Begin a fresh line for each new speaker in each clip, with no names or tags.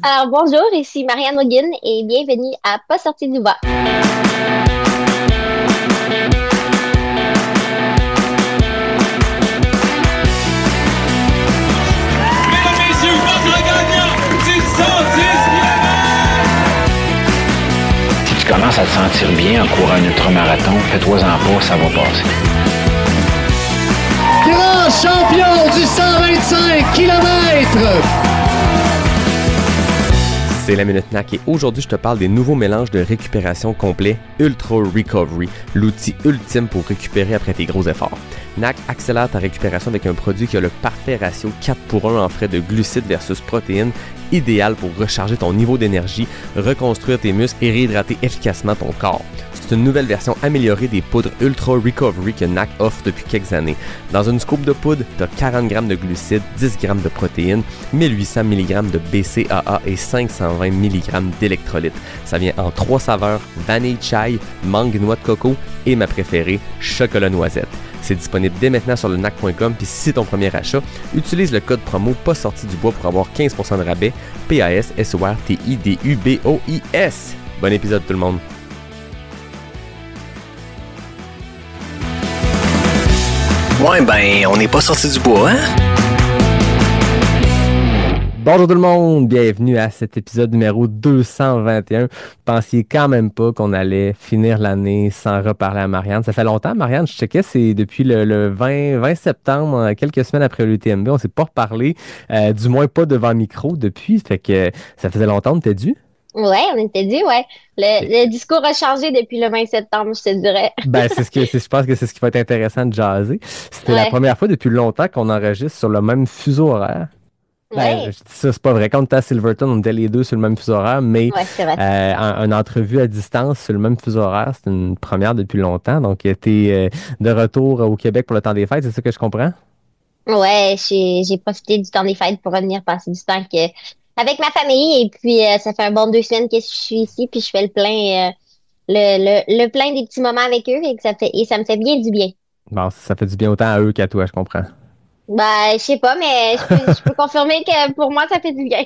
Alors bonjour, ici Marianne Hogan et bienvenue à Pas sorti du bois.
Mesdames, messieurs, votre gagnant du 110e.
Si tu commences à te sentir bien en courant un ultramarathon, fais-toi-en pas, ça va passer.
Grand champion du 125 km.
C'est la Minute NAC et aujourd'hui je te parle des nouveaux mélanges de récupération complet Ultra Recovery, l'outil ultime pour récupérer après tes gros efforts. NAC accélère ta récupération avec un produit qui a le parfait ratio 4 pour 1 en frais de glucides versus protéines, idéal pour recharger ton niveau d'énergie, reconstruire tes muscles et réhydrater efficacement ton corps. C'est une nouvelle version améliorée des poudres Ultra Recovery que NAC offre depuis quelques années. Dans une scoop de poudre, tu as 40 g de glucides, 10 g de protéines, 1800 mg de BCAA et 520 mg d'électrolytes. Ça vient en 3 saveurs, vanille chai, mangue noix de coco et ma préférée, chocolat noisette. C'est disponible dès maintenant sur le nac.com puis si c'est ton premier achat, utilise le code promo pas sorti du bois pour avoir 15% de rabais, PASSORTIDUBOIS. Bon épisode tout le monde.
Ouais, ben, on n'est pas sorti du bois, hein?
Bonjour tout le monde, bienvenue à cet épisode numéro 221. Pensiez quand même pas qu'on allait finir l'année sans reparler à Marianne. Ça fait longtemps, Marianne, je checkais, c'est depuis le 20 septembre, quelques semaines après l'UTMB, on s'est pas reparlé, du moins pas devant le micro depuis, fait que ça faisait longtemps, on était dû.
Ouais, on était dit, ouais. Le discours a changé depuis le 20 septembre, je te dirais.
Ben, je pense que c'est ce qui va être intéressant de jaser. C'était la
Ouais,
première fois depuis longtemps qu'on enregistre sur le même fuseau horaire. Ben, je
ouais,
dis ça, c'est pas vrai. Quand on était à Silverton, on était les deux sur le même fuseau horaire, mais
ouais, c'est vrai.
une entrevue à distance sur le même fuseau horaire, c'est une première depuis longtemps. Donc, tu es de retour au Québec pour le temps des fêtes, c'est ça que je comprends?
Ouais, j'ai profité du temps des fêtes pour revenir passer du temps avec ma famille et puis ça fait un bon 2 semaines que je suis ici puis je fais le plein le plein des petits moments avec eux et ça me fait bien du bien.
Bon, ça fait du bien autant à eux qu'à toi, je comprends.
Ben, je sais pas, mais je peux confirmer que pour moi, ça fait du bien.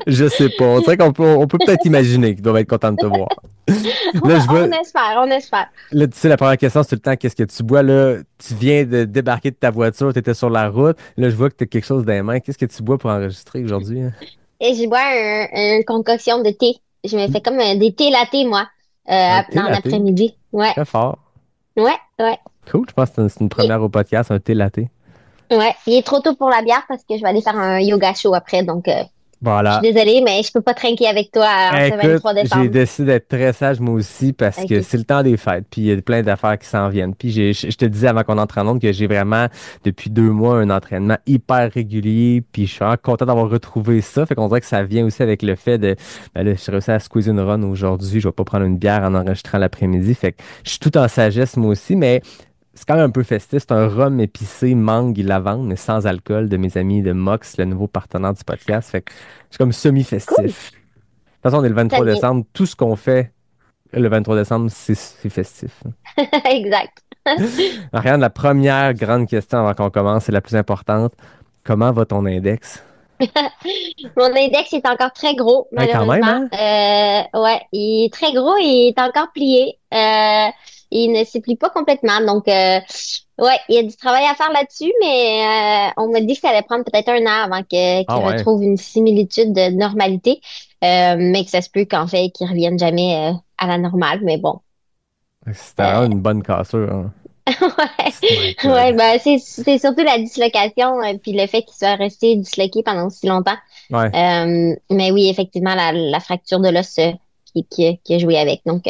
Je sais pas. On dirait qu'on peut peut-être imaginer qu'ils doivent être contents de te voir. Là, je vois,
On espère, on espère.
là, tu sais, la première question, c'est tout le temps, qu'est-ce que tu bois? Là, tu viens de débarquer de ta voiture, tu étais sur la route. Là, je vois que tu as quelque chose dans les mains. Qu'est-ce que tu bois pour enregistrer aujourd'hui, hein?
Et je bois une concoction de thé. Je me fais comme des thés latte, moi,
Un thé
dans
latte.
l'après-midi. Ouais,
Très fort.
ouais, ouais.
Cool, je pense que c'est une
Et-
première au podcast, un thé latte.
ouais, il est trop tôt pour la bière parce que je vais aller faire un yoga show après, donc je suis
Voilà.
désolée, mais je peux pas trinquer avec toi en ce
Écoute,
23
j'ai
décembre.
décidé d'être très sage moi aussi parce que
Ok,
c'est le temps des fêtes, puis il y a plein d'affaires qui s'en viennent. Puis je te disais avant qu'on entre en onde que j'ai vraiment, depuis 2 mois, un entraînement hyper régulier, puis je suis vraiment content d'avoir retrouvé ça. Fait qu'on dirait que ça vient aussi avec le fait de, ben là, j'ai réussi à squeezer une run aujourd'hui, je vais pas prendre une bière en enregistrant l'après-midi. Fait que je suis tout en sagesse moi aussi, mais c'est quand même un peu festif. C'est un rhum épicé, mangue et lavande, mais sans alcool de mes amis de Mox, le nouveau partenaire du podcast. Fait que c'est comme
cool.
semi-festif. De toute façon, on est le
Ça
23
vient.
décembre. Tout ce qu'on fait le 23 décembre, c'est festif.
Exact.
Ariane, la première grande question avant qu'on commence, c'est la plus importante. Comment va ton index?
Mon index est encore très gros,
Hey, quand même,
malheureusement.
hein?
Ouais, il est très gros et il est encore plié. Il ne se plie pas complètement. Donc, ouais, il y a du travail à faire là-dessus, mais on m'a dit que ça allait prendre peut-être un an avant
Ah
qu'il
ouais.
retrouve une similitude de normalité, mais que ça se peut qu'en fait, qu'il revienne jamais à la normale. Mais bon.
C'était
Euh,
vraiment une bonne cassure, hein. My
ouais,
God.
ouais, ben c'est surtout la dislocation puis le fait qu'il soit resté disloqué pendant si longtemps.
Ouais.
Mais oui, effectivement, la fracture de l'os qui a joué avec. Donc,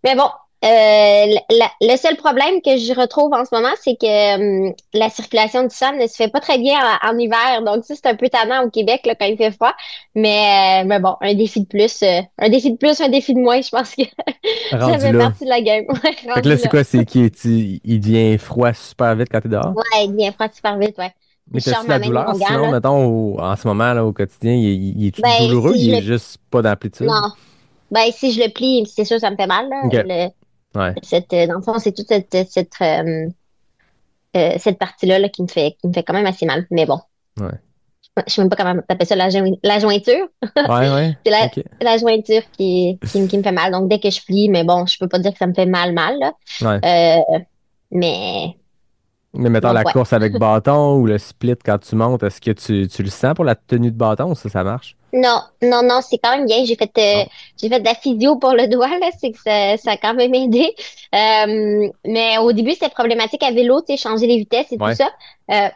mais bon, le seul problème que je retrouve en ce moment, c'est que la circulation du sang ne se fait pas très bien en hiver. Donc, ça, c'est un peu tannant au Québec là, quand il fait froid. Mais bon, un défi de plus, un défi de plus, un défi de moins, je pense que ça
Rendu
fait
là.
partie de la game. Ouais,
Fait que là,
rendu
c'est
là.
quoi? C'est il devient froid super vite quand t'es dehors?
Ouais, il vient froid super vite, ouais.
Mais
Je sors
t'as-tu de la
ma main de
douleur
mon gant,
sinon,
là.
mettons, en ce moment, là, au quotidien, il est-tu
Ben,
douloureux?
si
Il
je
est
le,
juste pas d'amplitude?
non. Ben, si je le plie, c'est sûr, ça me fait mal, là.
OK. Ouais.
Dans le fond, c'est toute cette partie-là là, qui me fait quand même assez mal. Mais bon,
Ouais.
Je sais même pas comment t'appelles ça, la jointure.
Ouais, ouais.
C'est
OK.
la jointure qui me fait mal. Donc, dès que je plie, mais bon, je peux pas dire que ça me fait mal, là.
Ouais.
Mais,
Mais mettons
donc,
la
ouais.
course avec bâton ou le split quand tu montes, est-ce que tu le sens pour la tenue de bâton ou ça marche?
Non, non, non, c'est quand même bien.
Bon.
J'ai fait de la physio pour le doigt, là. C'est que ça a quand même aidé. Mais au début, c'était problématique à vélo, tu sais, changer les vitesses et tout
Ouais.
ça. Euh,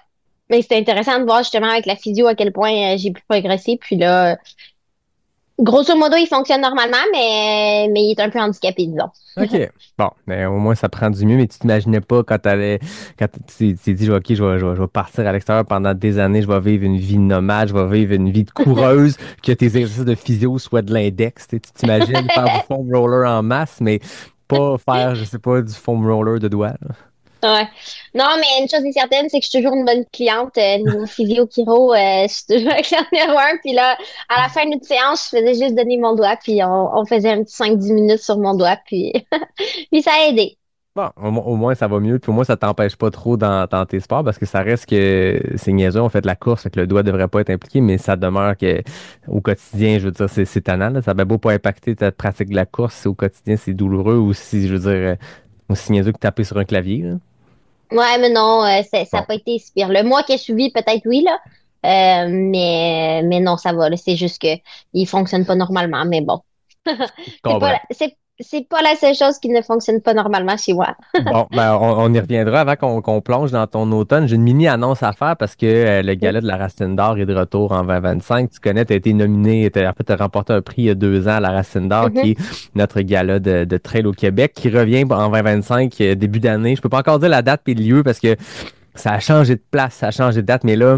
mais c'était intéressant de voir justement avec la physio à quel point j'ai pu progresser. Puis là, grosso modo, il fonctionne normalement, mais il est un peu handicapé, disons.
OK. Bon, mais au moins ça prend du mieux, mais tu t'imaginais pas quand tu t'es dit, OK, je vais partir à l'extérieur pendant des années, je vais vivre une vie nomade, je vais vivre une vie de coureuse, que tes exercices de physio soient de l'index. Tu sais, tu t'imagines faire du foam roller en masse, mais pas faire, je sais pas, du foam roller de doigts, là.
Ouais. Non, mais une chose est certaine, c'est que je suis toujours une bonne cliente niveau physio chiro. Je suis toujours la cliente numéro un. Puis là, à la fin d'une séance, je faisais juste donner mon doigt, puis on faisait un petit 5-10 minutes sur mon doigt, puis puis ça a aidé.
Bon, au moins ça va mieux, puis au moins ça t'empêche pas trop dans tes sports parce que ça reste que c'est niaiseux, on fait de la course, fait que le doigt devrait pas être impliqué, mais ça demeure que au quotidien, je veux dire, c'est tannant, là. Ça va beau pas impacter ta pratique de la course, si au quotidien c'est douloureux ou si, je veux dire, aussi niaiseux que taper sur un clavier, là.
Ouais, mais non, ça n'a
Bon,
pas été si pire. Le mois qui a suivi, peut-être oui, là. Mais non, ça va, là. C'est juste que il fonctionne pas normalement, mais bon.
je comprends.
C'est pas la seule chose qui ne fonctionne pas normalement chez moi.
Bon, ben, on y reviendra avant qu'on plonge dans ton automne. J'ai une mini-annonce à faire parce que le gala de la Racine d'Or est de retour en 2025. Tu connais, tu as été nominé, en fait, tu as remporté un prix il y a 2 ans à la Racine d'Or, qui
Mhm.
est notre gala de trail au Québec, qui revient en 2025, début d'année. Je peux pas encore dire la date et le lieu parce que ça a changé de place, ça a changé de date, mais là,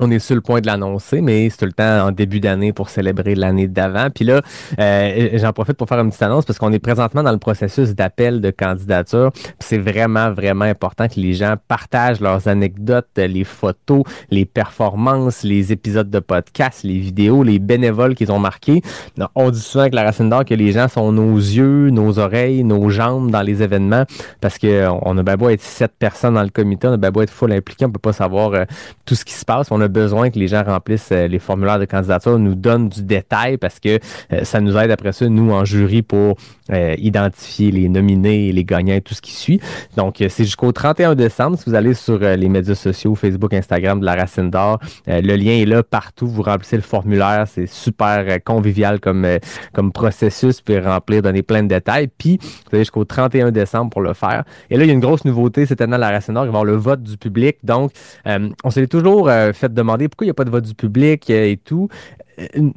on est sur le point de l'annoncer, mais c'est tout le temps en début d'année pour célébrer l'année d'avant. Puis là, j'en profite pour faire une petite annonce parce qu'on est présentement dans le processus d'appel de candidature. Puis c'est vraiment, vraiment important que les gens partagent leurs anecdotes, les photos, les performances, les épisodes de podcast, les vidéos, les bénévoles qu'ils ont marqués. Non, on dit souvent avec la Racine d'Or que les gens sont nos yeux, nos oreilles, nos jambes dans les événements parce que on a bien beau être 7 personnes dans le comité, on a bien beau être full impliqué, on peut pas savoir tout ce qui se passe. On a besoin que les gens remplissent les formulaires de candidature, nous donnent du détail parce que ça nous aide après ça, nous, en jury, pour identifier les nominés et les gagnants et tout ce qui suit. Donc, c'est jusqu'au 31 décembre. Si vous allez sur les médias sociaux, Facebook, Instagram de la Racine d'Or, le lien est là partout. Vous remplissez le formulaire. C'est super convivial comme processus. Vous pouvez remplir, donner plein de détails. Puis, vous avez jusqu'au 31 décembre pour le faire. Et là, il y a une grosse nouveauté cette année à la Racine d'Or. Il va y avoir le vote du public. Donc, on s'est toujours fait demander pourquoi il n'y a pas de vote du public et tout.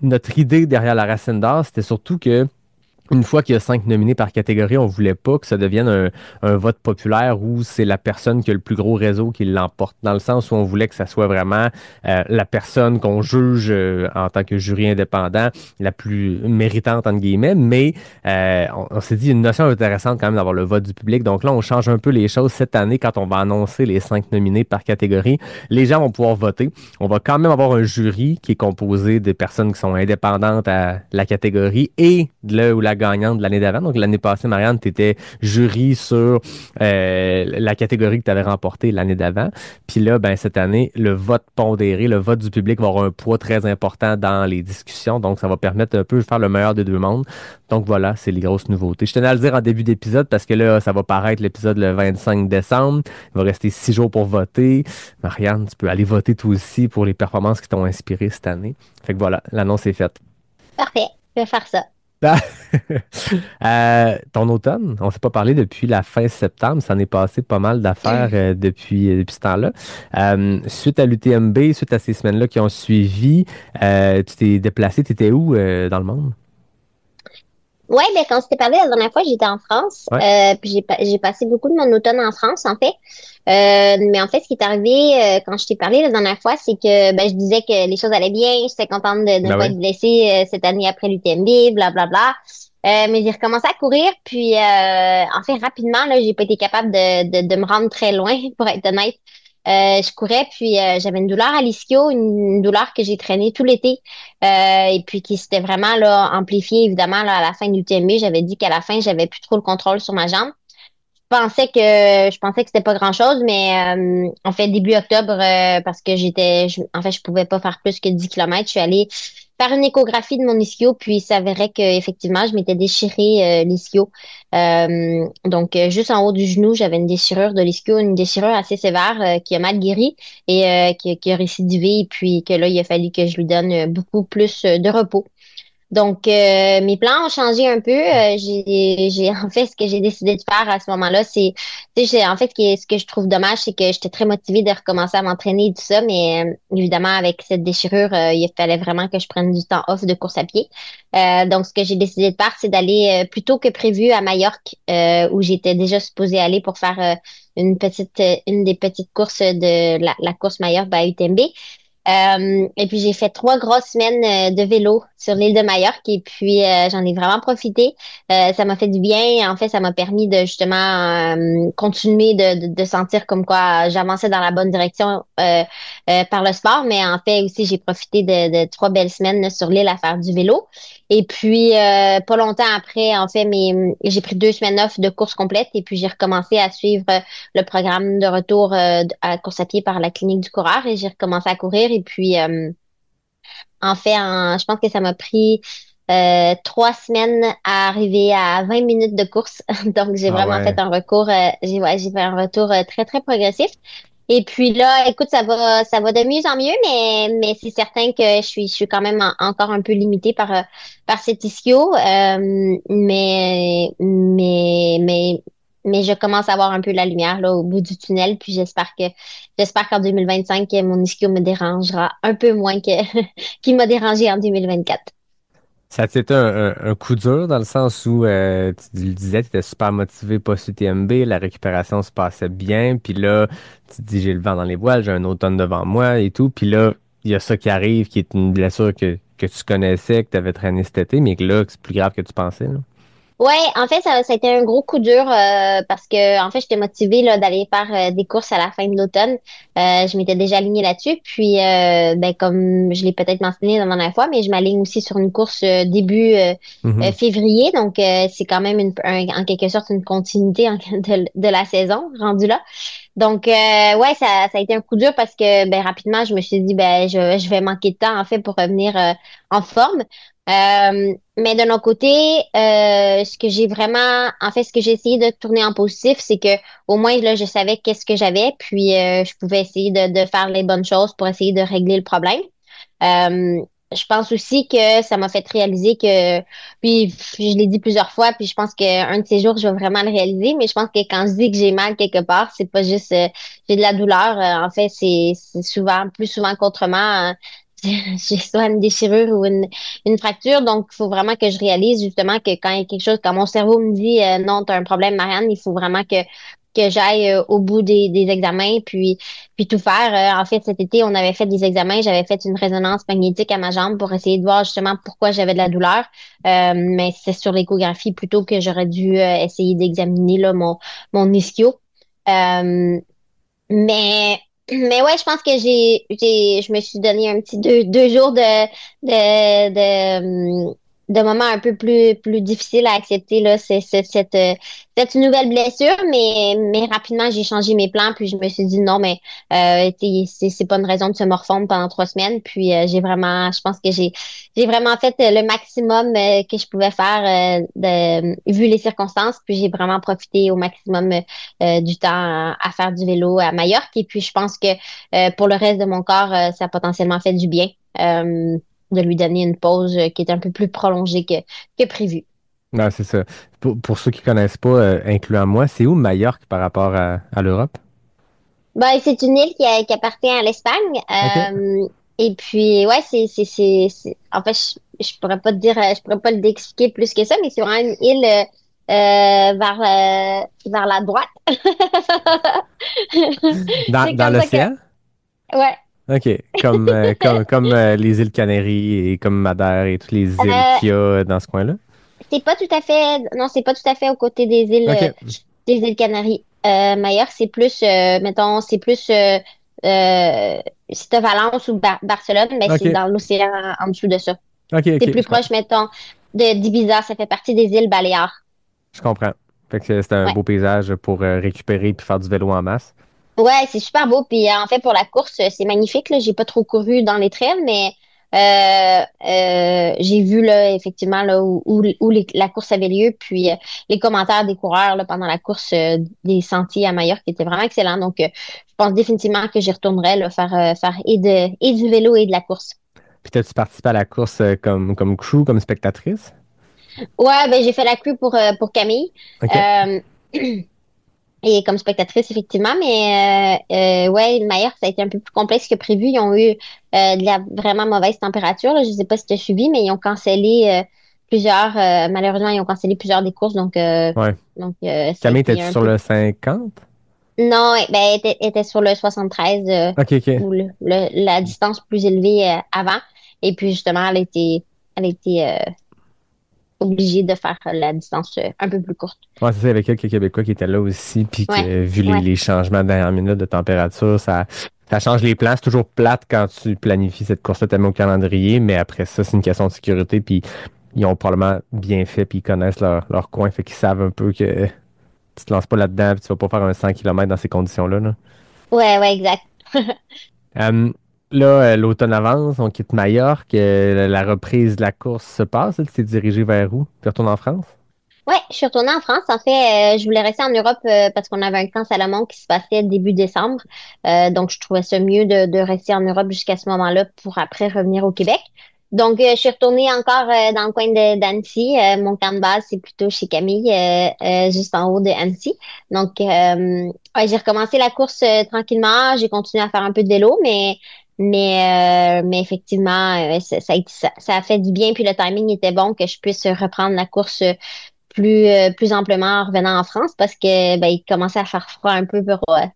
Notre idée derrière la Racine d'Or, c'était surtout que une fois qu'il y a 5 nominés par catégorie, on voulait pas que ça devienne un vote populaire où c'est la personne qui a le plus gros réseau qui l'emporte. Dans le sens où on voulait que ça soit vraiment la personne qu'on juge en tant que jury indépendant la plus méritante, entre guillemets. Mais on s'est dit une notion intéressante quand même d'avoir le vote du public. Donc là, on change un peu les choses cette année quand on va annoncer les 5 nominés par catégorie. Les gens vont pouvoir voter. On va quand même avoir un jury qui est composé de personnes qui sont indépendantes à la catégorie et de là où la gagnante de l'année d'avant. Donc, l'année passée, Marianne, tu étais jury sur la catégorie que tu avais remportée l'année d'avant. Puis là, ben, cette année, le vote pondéré, le vote du public va avoir un poids très important dans les discussions. Donc, ça va permettre un peu de faire le meilleur des deux mondes. Donc, voilà, c'est les grosses nouveautés. Je tenais à le dire en début d'épisode parce que là, ça va paraître l'épisode le 25 décembre. Il va rester 6 jours pour voter. Marianne, tu peux aller voter toi aussi pour les performances qui t'ont inspiré cette année. Fait que voilà, l'annonce est faite.
Parfait. Je vais faire ça.
Ah! Ton automne, on ne s'est pas parlé depuis la fin septembre. Ça en est passé pas mal d'affaires depuis ce temps-là. Suite à l'UTMB, suite à ces semaines-là qui ont suivi, tu t'es déplacé. Tu étais où dans le monde?
Ouais, ben quand on s'était parlé la dernière fois, j'étais en France.
Ouais.
Puis j'ai passé beaucoup de mon automne en France, en fait. Mais en fait, ce qui est arrivé quand je t'ai parlé la dernière fois, c'est que ben je disais que les choses allaient bien, j'étais contente de ne
Ben
pas
oui.
être blessée cette année après l'UTMB, blablabla. Mais j'ai recommencé à courir, puis en fait rapidement là, j'ai pas été capable de me rendre très loin, pour être honnête. Je courais, puis j'avais une douleur à l'ischio, une douleur que j'ai traînée tout l'été, et puis qui s'était vraiment là amplifiée évidemment là, à la fin du TMB. J'avais dit qu'à la fin, j'avais plus trop le contrôle sur ma jambe. je pensais que c'était pas grand-chose, mais en fait début octobre parce que en fait je pouvais pas faire plus que 10 kilomètres. Je suis allée faire une échographie de mon ischio, puis il s'avérait que effectivement je m'étais déchiré l'ischio. Donc juste en haut du genou, j'avais une déchirure de l'ischio, une déchirure assez sévère qui a mal guéri et qui a récidivé, et puis que là il a fallu que je lui donne beaucoup plus de repos. Donc, mes plans ont changé un peu. En fait, ce que j'ai décidé de faire à ce moment-là, en fait, ce que je trouve dommage, c'est que j'étais très motivée de recommencer à m'entraîner et tout ça, mais évidemment, avec cette déchirure, il fallait vraiment que je prenne du temps off de course à pied. Donc, ce que j'ai décidé de faire, c'est d'aller plus tôt que prévu à Majorque, où j'étais déjà supposée aller pour faire une des petites courses de la course Majorque by UTMB. Et puis j'ai fait 3 grosses semaines de vélo sur l'île de Majorque, et puis j'en ai vraiment profité. Ça m'a fait du bien. En fait, ça m'a permis de justement continuer de sentir comme quoi j'avançais dans la bonne direction par le sport. Mais en fait aussi, j'ai profité de 3 belles semaines là, sur l'île à faire du vélo. Et puis pas longtemps après, en fait, j'ai pris 2 semaines off de course complète, et puis j'ai recommencé à suivre le programme de retour à course à pied par la clinique du coureur, et j'ai recommencé à courir. Et puis, en fait, je pense que ça m'a pris 3 semaines à arriver à 20 minutes de course. Donc, j'ai
Ah
vraiment fait
ouais.
un recours, j'ai fait un retour très, très progressif. Et puis là, écoute, ça va de mieux en mieux, mais c'est certain que je suis quand même encore un peu limitée par cet ischio. Mais je commence à voir un peu la lumière là au bout du tunnel, puis j'espère qu'en 2025 mon ischio me dérangera un peu moins que qu'il m'a dérangé en 2024.
Ça a été un coup dur dans le sens où tu le disais, tu étais super motivé post-UTMB, la récupération se passait bien, puis là, tu te dis j'ai le vent dans les voiles, j'ai un automne devant moi et tout, puis là, il y a ça qui arrive, qui est une blessure que tu connaissais, que tu avais traîné cet été, mais que là, que c'est plus grave que tu pensais, là.
Ouais, en fait, ça a été un gros coup dur parce que en fait, j'étais motivée là d'aller faire des courses à la fin de l'automne. Je m'étais déjà alignée là-dessus. Puis, ben comme je l'ai peut-être mentionné la dernière fois, mais je m'aligne aussi sur une course début
Mhm.
février. Donc, c'est quand même en quelque sorte une continuité de la saison rendue là. Donc, ouais, ça a été un coup dur parce que ben rapidement, je me suis dit ben je vais manquer de temps en fait pour revenir en forme. Mais de notre côté, ce que j'ai essayé de tourner en positif, c'est que au moins là, je savais qu'est-ce que j'avais, puis je pouvais essayer de faire les bonnes choses pour essayer de régler le problème. Euh, je pense aussi que ça m'a fait réaliser que, puis je l'ai dit plusieurs fois, puis je pense qu'un de ces jours, je vais vraiment le réaliser, mais je pense que quand je dis que j'ai mal quelque part, c'est pas juste j'ai de la douleur. En fait, c'est souvent, plus souvent qu'autrement. J'ai soit une déchirure ou une fracture, donc il faut vraiment que je réalise justement que quand il y a quelque chose, quand mon cerveau me dit non, tu as un problème, Marianne, il faut vraiment que j'aille au bout des examens, puis tout faire. En fait, cet été, on avait fait des examens. J'avais fait une résonance magnétique à ma jambe pour essayer de voir justement pourquoi j'avais de la douleur. Mais c'est sur l'échographie plutôt que j'aurais dû essayer d'examiner là mon ischio. Euh, mais mais ouais, je pense que je me suis donné un petit 2 jours de moments un peu plus difficiles à accepter là. Cette nouvelle blessure, mais rapidement j'ai changé mes plans, puis je me suis dit non, mais c'est pas une raison de se morfondre pendant 3 semaines. Puis je pense que j'ai vraiment fait le maximum que je pouvais faire vu les circonstances, puis j'ai vraiment profité au maximum du temps à faire du vélo à Majorque. Et puis, je pense que pour le reste de mon corps, ça a potentiellement fait du bien de lui donner une pause qui est un peu plus prolongée que prévu.
Non, c'est ça. Pour ceux qui connaissent pas, incluant moi, c'est où Majorque par rapport à l'Europe?
Ben, c'est une île qui appartient à l'Espagne.
OK.
Et puis, ouais, en fait, je pourrais pas te dire, je pourrais pas le déexpliquer plus que ça, mais c'est vraiment une île vers la droite. C'est
Dans
comme ça que,
l'océan?
ouais.
OK. Comme les îles Canaries et comme Madère et toutes les îles
Euh,
qu'il y a dans ce coin-là.
C'est pas tout à fait, non, c'est pas tout à fait aux côtés
OK.
des îles Canaries. Majorque, c'est plus, mettons, si t'as Valence ou Barcelone, ben c'est
OK.
dans l'océan en dessous de ça.
OK,
C'est
OK.
plus proche, mettons, d'Ibiza, ça fait partie des îles Baléares.
Je comprends. Fait que c'était un
Ouais.
beau paysage pour récupérer puis faire du vélo en masse.
Ouais, c'est super beau. Puis en fait, pour la course, c'est magnifique. Là, j'ai pas trop couru dans les trails, mais j'ai vu là effectivement là la course avait lieu. Puis les commentaires des coureurs là, pendant la course des sentiers à Majorque étaient vraiment excellents. Donc, je pense définitivement que j'y retournerai là, faire et du vélo et de la course.
Puis t'as-tu participé à la course comme crew, comme spectatrice?
Ouais, ben j'ai fait la crue pour Camille.
OK.
Euh, Et comme spectatrice, effectivement, mais ouais, Mayer, ça a été un peu plus complexe que prévu. Ils ont eu de la vraiment mauvaise température. Là. Je sais pas si tu as suivi, mais ils ont cancellé malheureusement, ils ont cancellé plusieurs des courses.
Ouais.
Ça a
Camille,
été
étais-tu
un
sur
peu.
le 50?
Non, ouais, ben, elle était sur le 73
OK, OK.
ou la distance plus élevée avant. Et puis, justement, elle a été obligée de faire la distance un peu plus courte.
Ouais, c'est ça, il y avait quelques Québécois qui étaient là aussi, puis
Ouais,
que vu les,
ouais.
les changements de dernière minute de température, ça change les plans. C'est toujours plate quand tu planifies cette course-là tellement au calendrier, mais après ça, c'est une question de sécurité, puis ils ont probablement bien fait, puis ils connaissent leur coin, fait qu'ils savent un peu que tu te lances pas là-dedans, puis tu vas pas faire un 100 km dans ces conditions-là, là.
Ouais, ouais, exact.
Euh, là, l'automne avance, on quitte Majorque, la reprise de la course se passe. Tu t'es dirigé vers où? Tu retournes en France?
Ouais, je suis retournée en France. En fait, je voulais rester en Europe parce qu'on avait un camp Salomon qui se passait début décembre. Donc, je trouvais ça mieux de rester en Europe jusqu'à ce moment-là pour après revenir au Québec. Donc, je suis retournée encore dans le coin d'Annecy. Mon camp de base, c'est plutôt chez Camille, juste en haut de Annecy. Donc, ouais, j'ai recommencé la course tranquillement. J'ai continué à faire un peu de vélo, mais effectivement, ça a fait du bien. Puis le timing était bon que je puisse reprendre la course plus amplement en revenant en France parce que ben, il commençait à faire froid un peu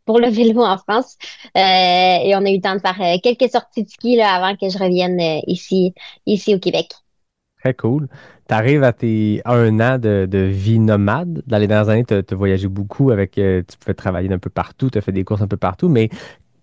pour le vélo en France. Et on a eu le temps de faire quelques sorties de ski là, avant que je revienne ici au Québec.
Très cool. Tu arrives à tes 1 an de vie nomade. Dans les dernières années, tu as voyagé beaucoup avec, tu pouvais travailler d'un peu partout, tu as fait des courses un peu partout, mais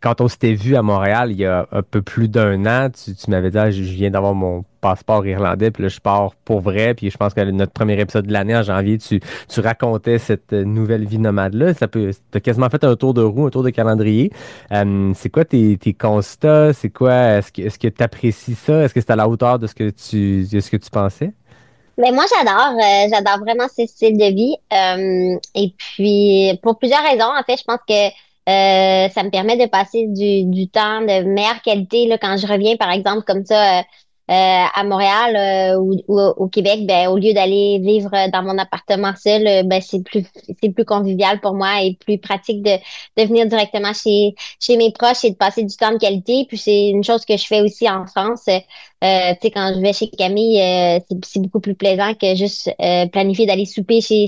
quand on s'était vu à Montréal il y a un peu plus d'1 an, tu m'avais dit, ah, je viens d'avoir mon passeport irlandais, puis là, je pars pour vrai. Puis je pense que notre premier épisode de l'année, en janvier, tu racontais cette nouvelle vie nomade-là. T'as quasiment fait un tour de roue, un tour de calendrier. C'est quoi tes constats? C'est quoi, est-ce que tu apprécies ça? Est-ce que c'est à la hauteur de ce que tu pensais?
Mais moi, j'adore vraiment ce style de vie. Et puis, pour plusieurs raisons, en fait, je pense que ça me permet de passer du temps de meilleure qualité là, quand je reviens, par exemple, comme ça, à Montréal ou au Québec, ben, au lieu d'aller vivre dans mon appartement seul, ben, c'est plus convivial pour moi et plus pratique de venir directement chez mes proches et de passer du temps de qualité. Puis c'est une chose que je fais aussi en France. Tu sais, quand je vais chez Camille, c'est beaucoup plus plaisant que juste planifier d'aller souper chez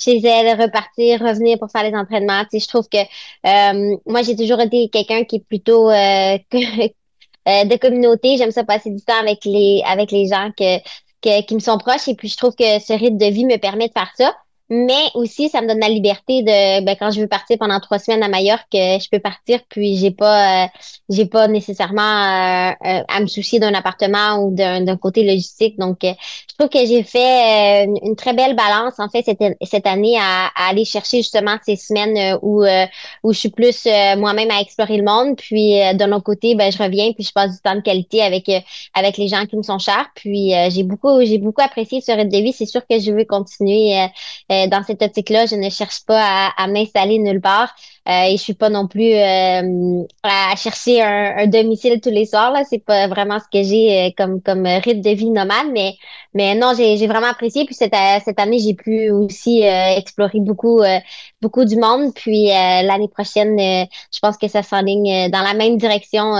elle, repartir, revenir pour faire les entraînements. Tu sais, je trouve que moi, j'ai toujours été quelqu'un qui est plutôt de communauté. J'aime ça passer du temps avec les gens qui me sont proches. Et puis, je trouve que ce rythme de vie me permet de faire ça. Mais aussi, ça me donne la liberté de, ben, quand je veux partir pendant 3 semaines à Majorque, je peux partir, puis j'ai pas nécessairement à me soucier d'un appartement ou d'un côté logistique. Donc, je trouve que j'ai fait une très belle balance, en fait, cette année à aller chercher justement ces semaines où je suis plus moi-même à explorer le monde. Puis d'un autre côté, ben je reviens puis je passe du temps de qualité avec les gens qui me sont chers. Puis j'ai beaucoup apprécié ce rythme de vie. C'est sûr que je veux continuer dans cette optique-là. Je ne cherche pas à m'installer nulle part. Et je suis pas non plus à chercher un domicile tous les soirs. Là, c'est pas vraiment ce que j'ai comme rythme de vie nomade, mais non, j'ai vraiment apprécié. Puis cette année, j'ai pu aussi explorer beaucoup du monde. Puis l'année prochaine, je pense que ça s'enligne dans la même direction,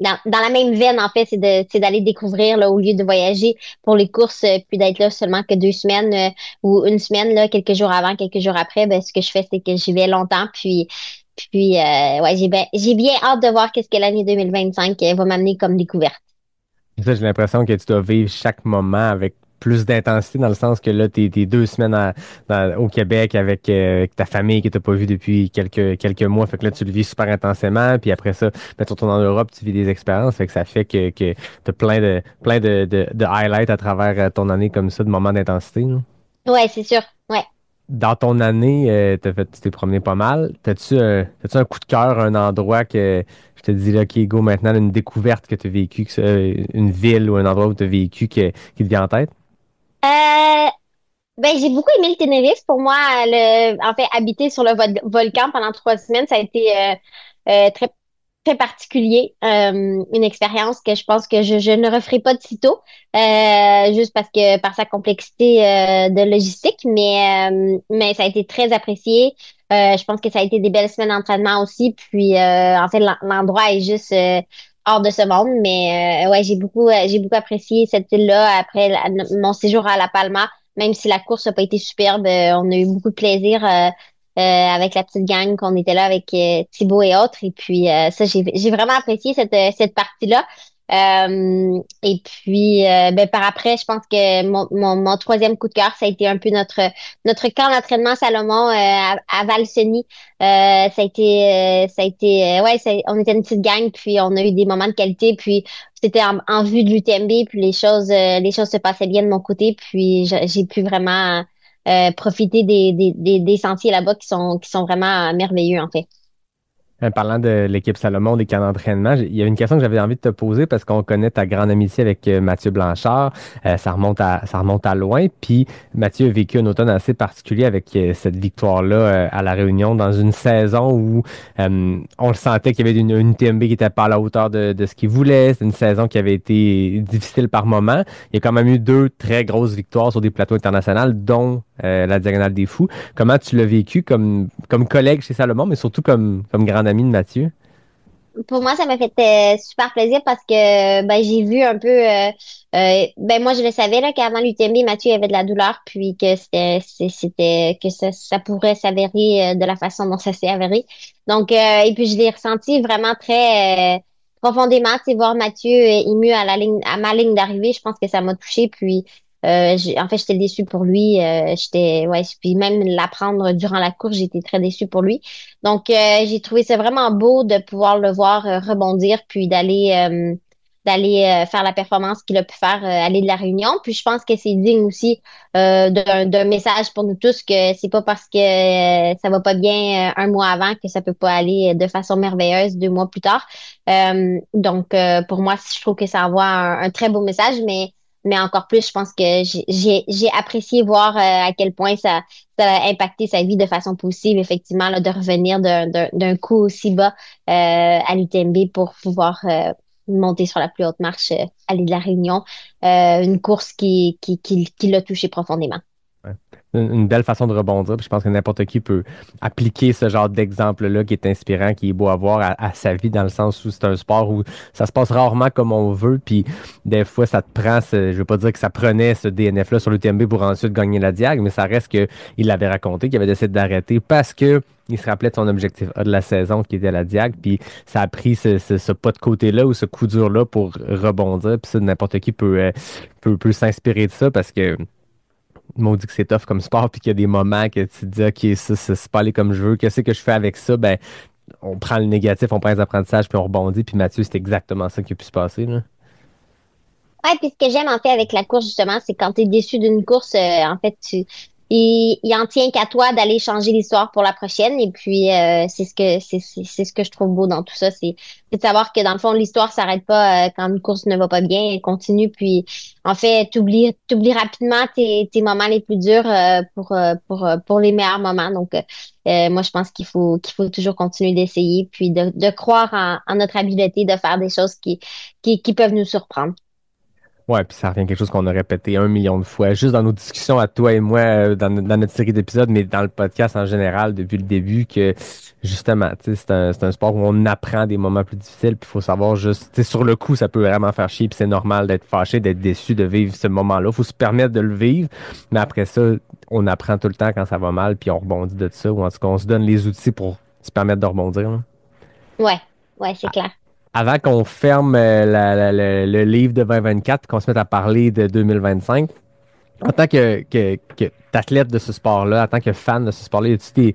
dans la même veine en fait, c'est d'aller découvrir là, au lieu de voyager pour les courses, puis d'être là seulement que 2 semaines ou une semaine là, quelques jours avant, quelques jours après. Ben ce que je fais, c'est que j'y vais longtemps. Puis ouais, j'ai bien hâte de voir qu'est-ce que l'année 2025 va m'amener comme découverte.
Ça, j'ai l'impression que tu dois vivre chaque moment avec plus d'intensité, dans le sens que là, t'es 2 semaines au Québec avec ta famille que t'as pas vue depuis quelques mois. Fait que là, tu le vis super intensément. Puis après ça, ben, tu retournes en Europe, tu vis des expériences. Fait que ça fait que t'as plein de highlights à travers ton année comme ça, de moments d'intensité, là.
Ouais, c'est sûr. Ouais.
Dans ton année, tu t'es promené pas mal. T'as-tu un coup de cœur, un endroit que je te dis là, OK, go maintenant, une découverte que tu as vécue, une ville ou un endroit où tu as vécu qui te vient en tête?
Euh, Ben, j'ai beaucoup aimé le Tenerife. Pour moi, en fait, habiter sur le volcan pendant 3 semaines, ça a été très, très particulier. Une expérience que je pense que je ne referai pas de sitôt, juste parce que par sa complexité de logistique, mais ça a été très apprécié. Je pense que ça a été des belles semaines d'entraînement aussi. Puis, en fait, l'endroit est juste hors de ce monde. Mais ouais, j'ai beaucoup apprécié cette île-là après mon séjour à La Palma. Même si la course n'a pas été superbe, on a eu beaucoup de plaisir avec la petite gang qu'on était là avec Thibaut et autres. Et puis ça, j'ai vraiment apprécié cette partie-là. Et puis ben, par après, je pense que mon troisième coup de cœur, ça a été un peu notre camp d'entraînement Salomon à Valseny. Ouais, on était une petite gang, puis on a eu des moments de qualité, puis c'était en vue de l'UTMB, puis les choses se passaient bien de mon côté, puis j'ai pu vraiment profiter des sentiers là-bas qui sont vraiment merveilleux en fait.
Parlant de l'équipe Salomon, des camps d'entraînement, il y avait une question que j'avais envie de te poser parce qu'on connaît ta grande amitié avec Mathieu Blanchard. Ça remonte à loin. Puis Mathieu a vécu un automne assez particulier avec cette victoire-là à La Réunion dans une saison où on le sentait qu'il y avait une UTMB qui n'était pas à la hauteur de ce qu'il voulait. C'est une saison qui avait été difficile par moments. Il y a quand même eu 2 très grosses victoires sur des plateaux internationaux, dont la Diagonale des Fous. Comment tu l'as vécu comme collègue chez Salomon, mais surtout comme grand ami de Mathieu?
Pour moi, ça m'a fait super plaisir parce que ben, j'ai vu un peu ben moi je le savais là qu'avant l'UTMB, Mathieu avait de la douleur, puis que c'était que ça pourrait s'avérer de la façon dont ça s'est avéré. Donc et puis je l'ai ressenti vraiment très profondément, tu sais, voir Mathieu ému à ma ligne d'arrivée, je pense que ça m'a touchée. Puis en fait, j'étais déçue pour lui. Ouais, puis même l'apprendre durant la course, j'étais très déçue pour lui. Donc, j'ai trouvé ça vraiment beau de pouvoir le voir rebondir, puis d'aller faire la performance qu'il a pu faire à l'île de la Réunion. Puis je pense que c'est digne aussi d'un message pour nous tous que c'est pas parce que ça va pas bien un mois avant que ça peut pas aller de façon merveilleuse 2 mois plus tard. Donc, pour moi, je trouve que ça envoie un très beau message, mais encore plus, je pense que j'ai apprécié voir à quel point ça a impacté sa vie de façon positive, effectivement, là, de revenir d'un coup aussi bas à l'UTMB pour pouvoir monter sur la plus haute marche à l'île de la Réunion. Une course qui l'a touché profondément.
Ouais. Une belle façon de rebondir. Puis je pense que n'importe qui peut appliquer ce genre d'exemple-là qui est inspirant, qui est beau à voir à sa vie, dans le sens où c'est un sport où ça se passe rarement comme on veut. Puis des fois, ça te prend, je veux pas dire que ça prenait ce DNF-là sur le TMB pour ensuite gagner la Diag, mais ça reste qu'il l'avait raconté, qu'il avait décidé d'arrêter parce que il se rappelait de son objectif A de la saison qui était la Diag, puis ça a pris ce pas de côté-là ou ce coup dur-là pour rebondir. Puis ça, n'importe qui peut s'inspirer de ça parce que on dit que c'est tough comme sport, puis qu'il y a des moments que tu te dis, OK, ça, c'est pas allé comme je veux. Qu'est-ce que je fais avec ça? Ben, on prend le négatif, on prend les apprentissages, puis on rebondit. Puis Mathieu, c'est exactement ça qui a pu se passer, là.
Ouais, puis ce que j'aime en fait avec la course, justement, c'est quand tu es déçu d'une course, en fait, il en tient qu'à toi d'aller changer l'histoire pour la prochaine. Et puis c'est ce que je trouve beau dans tout ça, c'est de savoir que dans le fond, l'histoire s'arrête pas quand une course ne va pas bien, elle continue. Puis en fait, t'oublies rapidement tes moments les plus durs pour les meilleurs moments. Donc moi, je pense qu'il faut toujours continuer d'essayer, puis de croire en notre habileté de faire des choses qui peuvent nous surprendre.
Ouais, puis ça revient à quelque chose qu'on a répété 1 million de fois, juste dans nos discussions à toi et moi, dans notre série d'épisodes, mais dans le podcast en général, depuis le début, que justement, tu sais, c'est un sport où on apprend des moments plus difficiles, puis il faut savoir juste, tu sais, sur le coup, ça peut vraiment faire chier, puis c'est normal d'être fâché, d'être déçu, de vivre ce moment-là. Il faut se permettre de le vivre, mais après ça, on apprend tout le temps quand ça va mal, puis on rebondit de ça, ou en tout cas, on se donne les outils pour se permettre de rebondir, là.
Ouais, ouais, c'est clair.
Avant qu'on ferme le livre de 2024, qu'on se mette à parler de 2025, en tant que t'athlète de ce sport-là, en tant que fan de ce sport-là, y a-t-il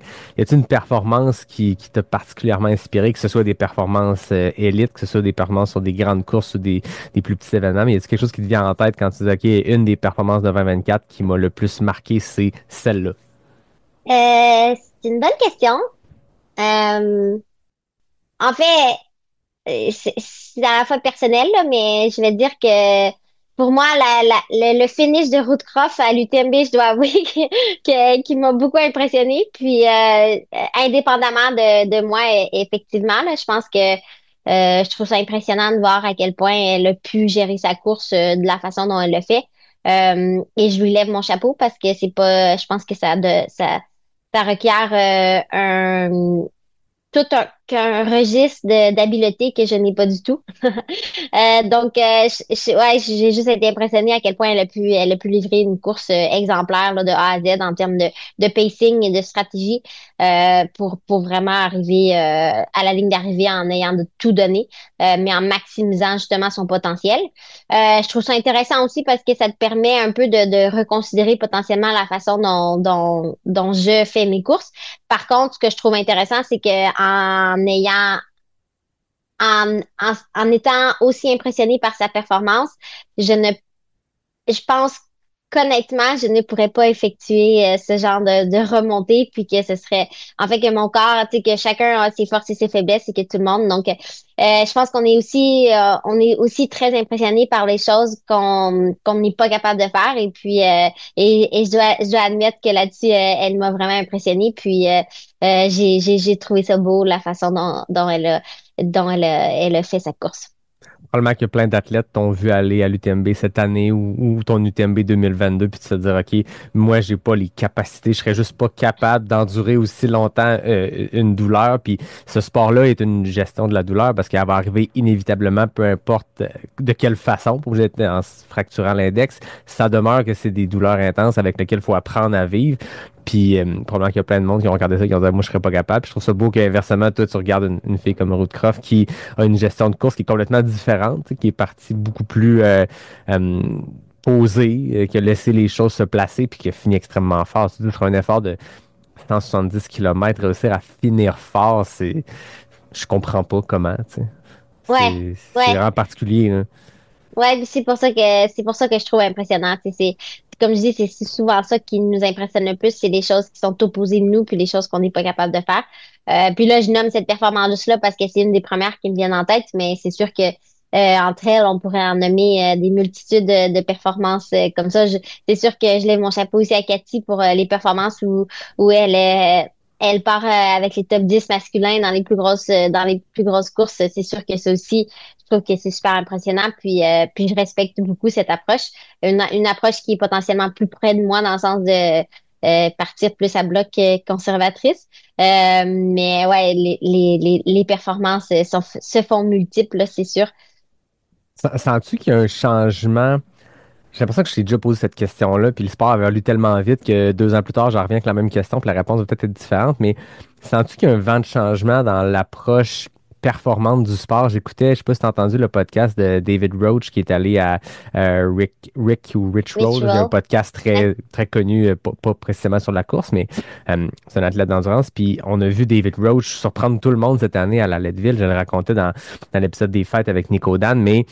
une performance qui t'a particulièrement inspiré, que ce soit des performances élites, que ce soit des performances sur des grandes courses ou des plus petits événements, mais y a-t-il quelque chose qui te vient en tête quand tu dis, OK, une des performances de 2024 qui m'a le plus marqué, c'est celle-là?
C'est une bonne question. Euh, En fait, c'est à la fois personnel, là, mais je vais dire que pour moi, le finish de Rootcroft à l'UTMB, je dois avouer qui m'a beaucoup impressionné. Puis, indépendamment de moi, effectivement, là, je pense que je trouve ça impressionnant de voir à quel point elle a pu gérer sa course de la façon dont elle le fait. Et je lui lève mon chapeau parce que c'est pas, je pense que ça requiert tout un registre d'habileté que je n'ai pas du tout. Donc, ouais, j'ai juste été impressionnée à quel point elle a pu livrer une course exemplaire là, de A à Z en termes de pacing et de stratégie pour vraiment arriver à la ligne d'arrivée en ayant de tout donné, mais en maximisant justement son potentiel. Je trouve ça intéressant aussi parce que ça te permet un peu de reconsidérer potentiellement la façon dont je fais mes courses. Par contre, ce que je trouve intéressant, c'est que en étant aussi impressionnée par sa performance, je ne je pense qu'honnêtement, je ne pourrais pas effectuer ce genre de remontée, puis que ce serait, en fait, que mon corps, tu sais, que chacun a ses forces et ses faiblesses, et que tout le monde. Donc, je pense on est aussi très impressionné par les choses qu'on n'est pas capable de faire. Et puis, et je dois admettre que là-dessus, elle m'a vraiment impressionnée. Puis, j'ai trouvé ça beau la façon elle a fait sa course.
Probablement qu'il y a plein d'athlètes t'ont vu aller à l'UTMB cette année ou ton UTMB 2022 puis de se dire, OK, moi, j'ai pas les capacités, je serais juste pas capable d'endurer aussi longtemps une douleur. Puis ce sport-là est une gestion de la douleur parce qu'elle va arriver inévitablement, peu importe de quelle façon, pour vous être en se fracturant l'index, ça demeure que c'est des douleurs intenses avec lesquelles il faut apprendre à vivre. Puis, probablement qu'il y a plein de monde qui ont regardé ça, qui ont dit, moi, je serais pas capable. Puis je trouve ça beau qu'inversement, toi, tu regardes une fille comme Ruth Croft qui a une gestion de course qui est complètement différente, tu sais, qui est partie beaucoup plus posée, qui a laissé les choses se placer, puis qui a fini extrêmement fort. Tu dis, sur un effort de 170 km, réussir à finir fort, je comprends pas comment, tu sais.
Ouais,
C'est
ouais.
vraiment particulier, là.
Ouais, puis c'est pour ça que je trouve impressionnant. Comme je dis, c'est souvent ça qui nous impressionne le plus, c'est les choses qui sont opposées de nous, puis les choses qu'on n'est pas capable de faire. Puis là, je nomme cette performance-là parce que c'est une des premières qui me viennent en tête, mais c'est sûr que entre elles, on pourrait en nommer des multitudes de performances comme ça. C'est sûr que je lève mon chapeau aussi à Cathy pour les performances où elle part avec les top 10 masculins dans les plus grosses courses. C'est sûr que ça aussi, je trouve que c'est super impressionnant. Puis je respecte beaucoup cette approche. Une approche qui est potentiellement plus près de moi dans le sens de partir plus à bloc conservatrice. Mais ouais, les performances se font multiples, là, c'est sûr.
Sens-tu qu'il y a un changement? J'ai l'impression que je t'ai déjà posé cette question-là, puis le sport avait lu tellement vite que 2 ans plus tard, j'en reviens avec la même question, puis la réponse va peut-être être différente, mais sens-tu qu'il y a un vent de changement dans l'approche performante du sport? J'écoutais, je sais pas si tu as entendu le podcast de David Roach qui est allé à Rick ou Rich Roll, un
Ritual.
podcast
Ouais.
très connu, pas précisément sur la course, mais c'est un athlète d'endurance, puis on a vu David Roach surprendre tout le monde cette année à la Leadville, je le racontais dans l'épisode des fêtes avec Nico Dan, mais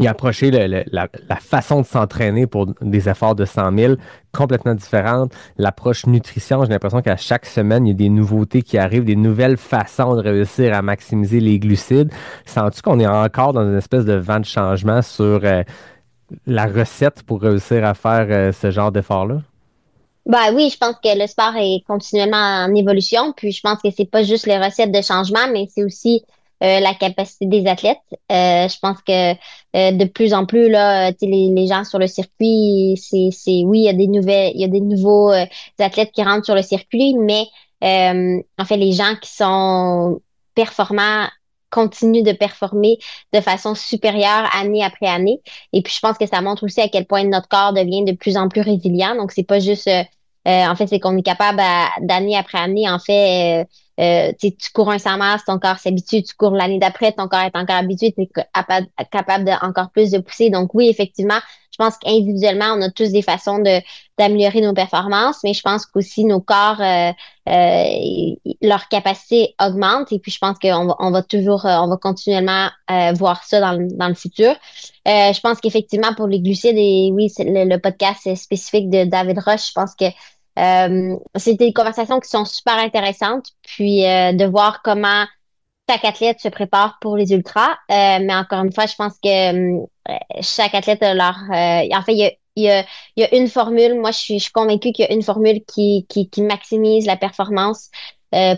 il a approché la façon de s'entraîner pour des efforts de 100 000 complètement différente. L'approche nutrition, j'ai l'impression qu'à chaque semaine, il y a des nouveautés qui arrivent, des nouvelles façons de réussir à maximiser les glucides. Sens-tu qu'on est encore dans une espèce de vent de changement sur la recette pour réussir à faire ce genre d'effort-là?
Bah oui, je pense que le sport est continuellement en évolution, puis je pense que c'est pas juste les recettes de changement, mais c'est aussi la capacité des athlètes. Je pense que de plus en plus là, tu sais, les gens sur le circuit, oui, il y a des nouveaux athlètes qui rentrent sur le circuit, mais en fait, les gens qui sont performants continuent de performer de façon supérieure année après année. Et puis, je pense que ça montre aussi à quel point notre corps devient de plus en plus résilient. Donc, c'est pas juste en fait, c'est qu'on est capable d'année après année, en fait, tu cours un 100 miles, ton corps s'habitue, tu cours l'année d'après, ton corps est encore habitué, tu es capable de encore plus de pousser. Donc oui, effectivement, je pense qu'individuellement, on a tous des façons d'améliorer nos performances, mais je pense qu'aussi nos corps, leur capacité augmente et puis je pense on va toujours, on va continuellement voir ça dans le futur. Je pense qu'effectivement, pour les glucides, et oui, c'est le podcast spécifique de David Rush, je pense que C'est des conversations qui sont super intéressantes, puis de voir comment chaque athlète se prépare pour les ultras. Mais encore une fois, je pense que chaque athlète a leur... en fait, il y a une formule. Moi, je suis convaincue qu'il y a une formule qui maximise la performance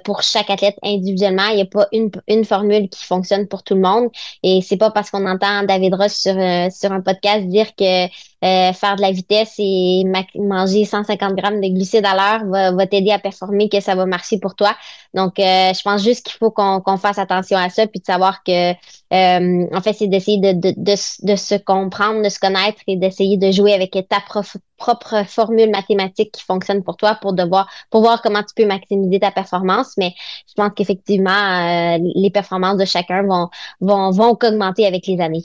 pour chaque athlète individuellement. Il n'y a pas une formule qui fonctionne pour tout le monde. Et c'est pas parce qu'on entend David Ross sur un podcast dire que faire de la vitesse et manger 150 grammes de glucides à l'heure va t'aider à performer, que ça va marcher pour toi. Donc, je pense juste qu'il faut qu'on fasse attention à ça, puis de savoir que, en fait, c'est d'essayer de se comprendre, de se connaître et d'essayer de jouer avec ta propre formule mathématique qui fonctionne pour toi pour voir comment tu peux maximiser ta performance. Mais je pense qu'effectivement, les performances de chacun vont qu'augmenter avec les années.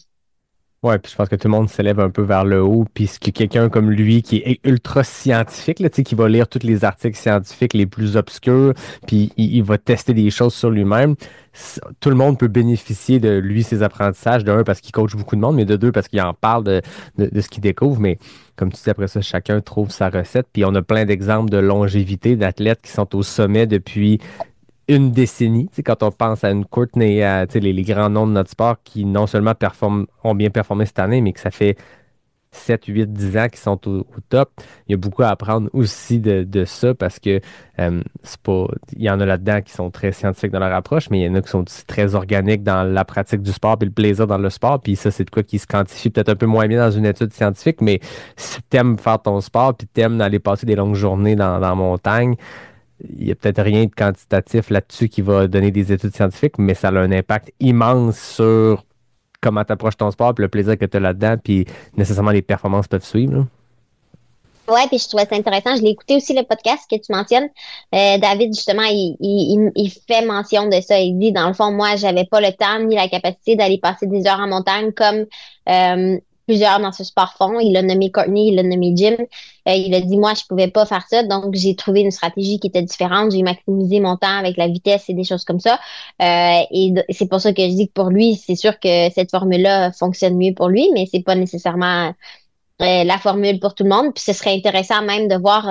Ouais, puis je pense que tout le monde s'élève un peu vers le haut, puis que quelqu'un comme lui qui est ultra scientifique, là, tu sais, qui va lire tous les articles scientifiques les plus obscurs, puis il va tester des choses sur lui-même. Tout le monde peut bénéficier de lui, ses apprentissages, de un, parce qu'il coach beaucoup de monde, mais de deux, parce qu'il en parle de ce qu'il découvre. Mais comme tu dis, après ça, chacun trouve sa recette. Puis on a plein d'exemples de longévité d'athlètes qui sont au sommet depuis une décennie. Tu sais, quand on pense à une Courtney, à tu sais, les grands noms de notre sport qui non seulement ont bien performé cette année, mais que ça fait 7, 8, 10 ans qu'ils sont au top. Il y a beaucoup à apprendre aussi de ça parce que c'est pas. Il y en a là-dedans qui sont très scientifiques dans leur approche, mais il y en a qui sont aussi très organiques dans la pratique du sport et le plaisir dans le sport. Puis ça, c'est de quoi qui se quantifie peut-être un peu moins bien dans une étude scientifique, mais si t'aimes faire ton sport puis t'aimes aller passer des longues journées dans la montagne, il n'y a peut-être rien de quantitatif là-dessus qui va donner des études scientifiques, mais ça a un impact immense sur comment tu approches ton sport, puis le plaisir que tu as là-dedans, puis nécessairement les performances peuvent suivre. Là.
Ouais, puis je trouvais ça intéressant. Je l'ai écouté aussi le podcast que tu mentionnes. David, justement, il fait mention de ça. Il dit, dans le fond, moi, j'avais pas le temps ni la capacité d'aller passer des heures en montagne comme plusieurs dans ce sport font. Il a nommé Courtney, il a nommé Jim. Il a dit, moi, je pouvais pas faire ça. Donc, j'ai trouvé une stratégie qui était différente. J'ai maximisé mon temps avec la vitesse et des choses comme ça. Et c'est pour ça que je dis que pour lui, c'est sûr que cette formule-là fonctionne mieux pour lui, mais c'est pas nécessairement la formule pour tout le monde. Puis ce serait intéressant même de voir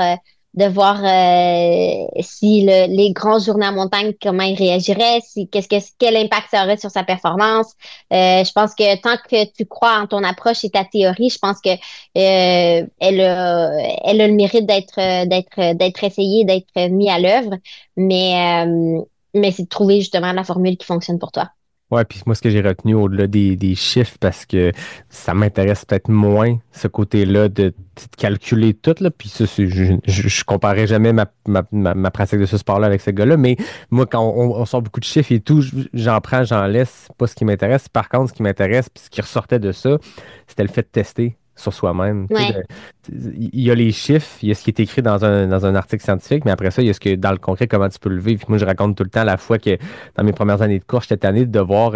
si les grands journées en montagne, comment ils réagiraient, si quel impact ça aurait sur sa performance. Je pense que tant que tu crois en ton approche et ta théorie, je pense que elle a le mérite d'être essayée, d'être mis à l'œuvre. Mais c'est de trouver justement la formule qui fonctionne pour toi.
Ouais, puis moi, ce que j'ai retenu au-delà des chiffres, parce que ça m'intéresse peut-être moins, ce côté-là de calculer tout, là, puis ça, je comparais jamais ma pratique de ce sport-là avec ce gars-là, mais moi, quand on sort beaucoup de chiffres et tout, j'en prends, j'en laisse, c'est pas ce qui m'intéresse. Par contre, ce qui m'intéresse, puis ce qui ressortait de ça, c'était le fait de tester sur soi-même.
Ouais.
Il y a les chiffres, il y a ce qui est écrit dans un article scientifique, mais après ça, il y a ce que dans le concret, comment tu peux le vivre. Puis moi, je raconte tout le temps la fois que dans mes premières années de course, j'étais tanné de devoir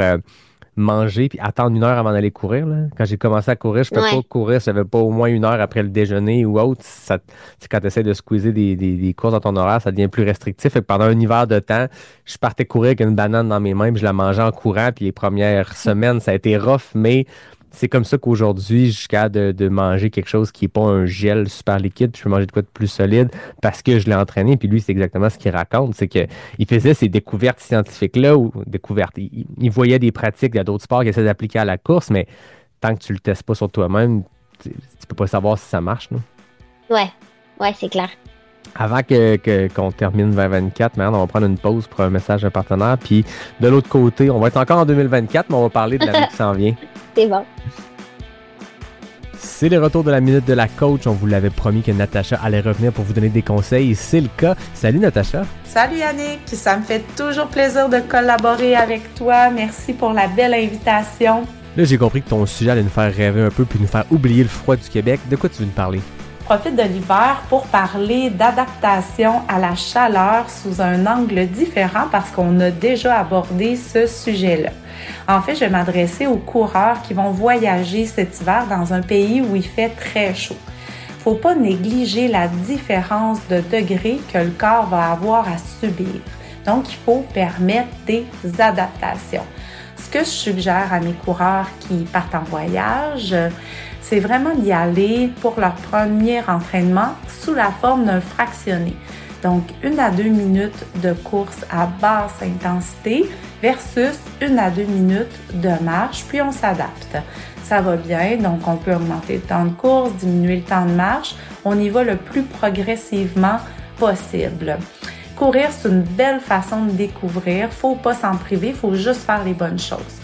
manger puis attendre 1 heure avant d'aller courir. Là. Quand j'ai commencé à courir, je ne pouvais pas courir si j'avais pas au moins 1 heure après le déjeuner ou autre. Quand tu essaies de squeezer des courses dans ton horaire, ça devient plus restrictif. Et pendant un hiver de temps, je partais courir avec une banane dans mes mains, puis je la mangeais en courant. Puis les premières semaines, ça a été rough, mais c'est comme ça qu'aujourd'hui, jusqu'à de manger quelque chose qui n'est pas un gel super liquide, puis je peux manger de quoi de plus solide parce que je l'ai entraîné. Puis lui, c'est exactement ce qu'il raconte. C'est qu'il faisait ces découvertes scientifiques-là, ou découvertes. Il voyait des pratiques, il y a d'autres sports qu'il essaie d'appliquer à la course, mais tant que tu le testes pas sur toi-même, tu peux pas savoir si ça marche. Non?
Ouais, c'est clair.
Avant qu'on termine 2024, on va prendre une pause pour un message d'un partenaire. Puis de l'autre côté, on va être encore en 2024, mais on va parler de l'année qui s'en vient.
C'est bon.
C'est le retour de la minute de la coach. On vous l'avait promis que Natacha allait revenir pour vous donner des conseils et c'est le cas. Salut Natacha.
Salut Yannick, ça me fait toujours plaisir de collaborer avec toi. Merci pour la belle invitation.
Là, j'ai compris que ton sujet allait nous faire rêver un peu puis nous faire oublier le froid du Québec. De quoi tu veux nous parler?
Je profite de l'hiver pour parler d'adaptation à la chaleur sous un angle différent parce qu'on a déjà abordé ce sujet-là. En fait, je vais m'adresser aux coureurs qui vont voyager cet hiver dans un pays où il fait très chaud. Il ne faut pas négliger la différence de degrés que le corps va avoir à subir. Donc, il faut permettre des adaptations. Ce que je suggère à mes coureurs qui partent en voyage, c'est vraiment d'y aller pour leur premier entraînement sous la forme d'un fractionné. Donc, 1 à 2 minutes de course à basse intensité versus 1 à 2 minutes de marche, puis on s'adapte. Ça va bien, donc on peut augmenter le temps de course, diminuer le temps de marche. On y va le plus progressivement possible. Courir, c'est une belle façon de découvrir. Faut pas s'en priver, faut juste faire les bonnes choses.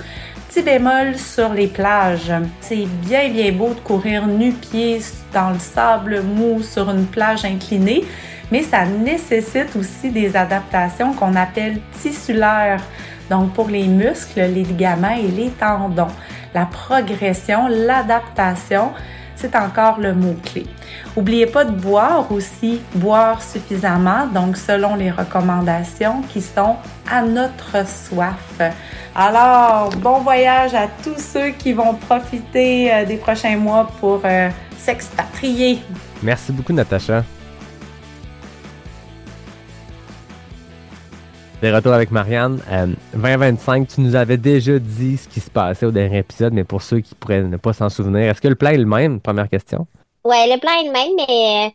Petit bémol sur les plages. C'est bien beau de courir nu-pieds dans le sable mou sur une plage inclinée, mais ça nécessite aussi des adaptations qu'on appelle tissulaires. Donc, pour les muscles, les ligaments et les tendons. La progression, l'adaptation, c'est encore le mot-clé. N'oubliez pas de boire aussi, boire suffisamment, donc selon les recommandations qui sont à notre soif. Alors, bon voyage à tous ceux qui vont profiter des prochains mois pour s'expatrier.
Merci beaucoup, Natacha. De retour avec Marianne. 2025, tu nous avais déjà dit ce qui se passait au dernier épisode, mais pour ceux qui pourraient ne pas s'en souvenir, est-ce que le plan est le même? Première question.
Ouais, le plan est le même, mais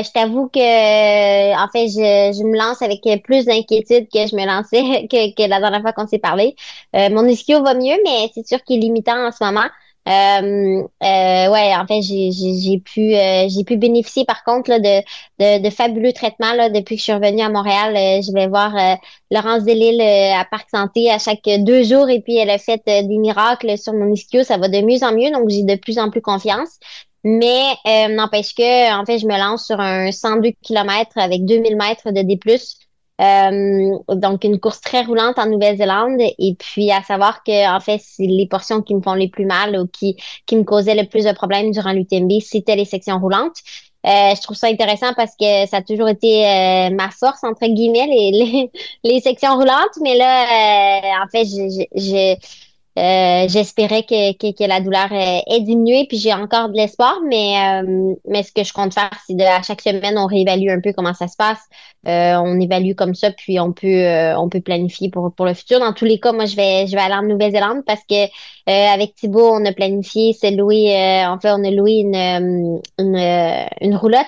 je t'avoue que en fait, je me lance avec plus d'inquiétude que je me lançais que la dernière fois qu'on s'est parlé. Mon ischio va mieux, mais c'est sûr qu'il est limitant en ce moment. Ouais, en fait, j'ai pu bénéficier par contre là, de fabuleux traitements là, depuis que je suis revenue à Montréal. Je vais voir Laurence Delisle à Parc Santé à chaque 2 jours et puis elle a fait des miracles sur mon ischio. Ça va de mieux en mieux, donc j'ai de plus en plus confiance. Mais n'empêche que, en fait, je me lance sur un 102 km avec 2000 mètres de D+. Donc, une course très roulante en Nouvelle-Zélande. Et puis, à savoir que, en fait, c'est les portions qui me font les plus mal ou qui me causaient le plus de problèmes durant l'UTMB, c'était les sections roulantes. Je trouve ça intéressant parce que ça a toujours été ma force, entre guillemets, les sections roulantes. Mais là, en fait, j'espérais que la douleur ait diminué, puis j'ai encore de l'espoir, mais ce que je compte faire, c'est à chaque semaine, on réévalue un peu comment ça se passe. On évalue comme ça, puis on peut planifier pour le futur. Dans tous les cas, moi, je vais aller en Nouvelle-Zélande parce que avec Thibaut, on a planifié, en fait, on a loué une roulotte.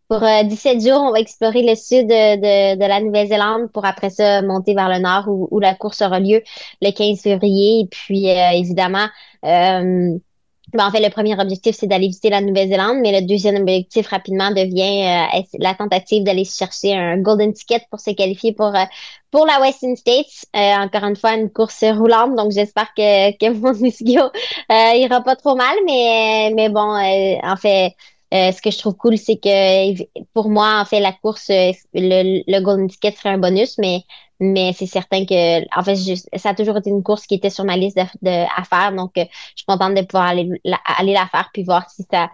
Pour 17 jours, on va explorer le sud de la Nouvelle-Zélande pour après ça monter vers le nord où la course aura lieu le 15 février. Et puis, évidemment, en fait, le premier objectif, c'est d'aller visiter la Nouvelle-Zélande, mais le deuxième objectif rapidement devient la tentative d'aller chercher un golden ticket pour se qualifier pour la Western States. Encore une fois, une course roulante, donc j'espère que mon ischio ira pas trop mal, mais bon, en fait. Ce que je trouve cool, c'est que pour moi, en fait, la course, le Golden Ticket serait un bonus, mais c'est certain que, en fait, ça a toujours été une course qui était sur ma liste à faire, donc je suis contente de pouvoir aller la faire puis voir si ça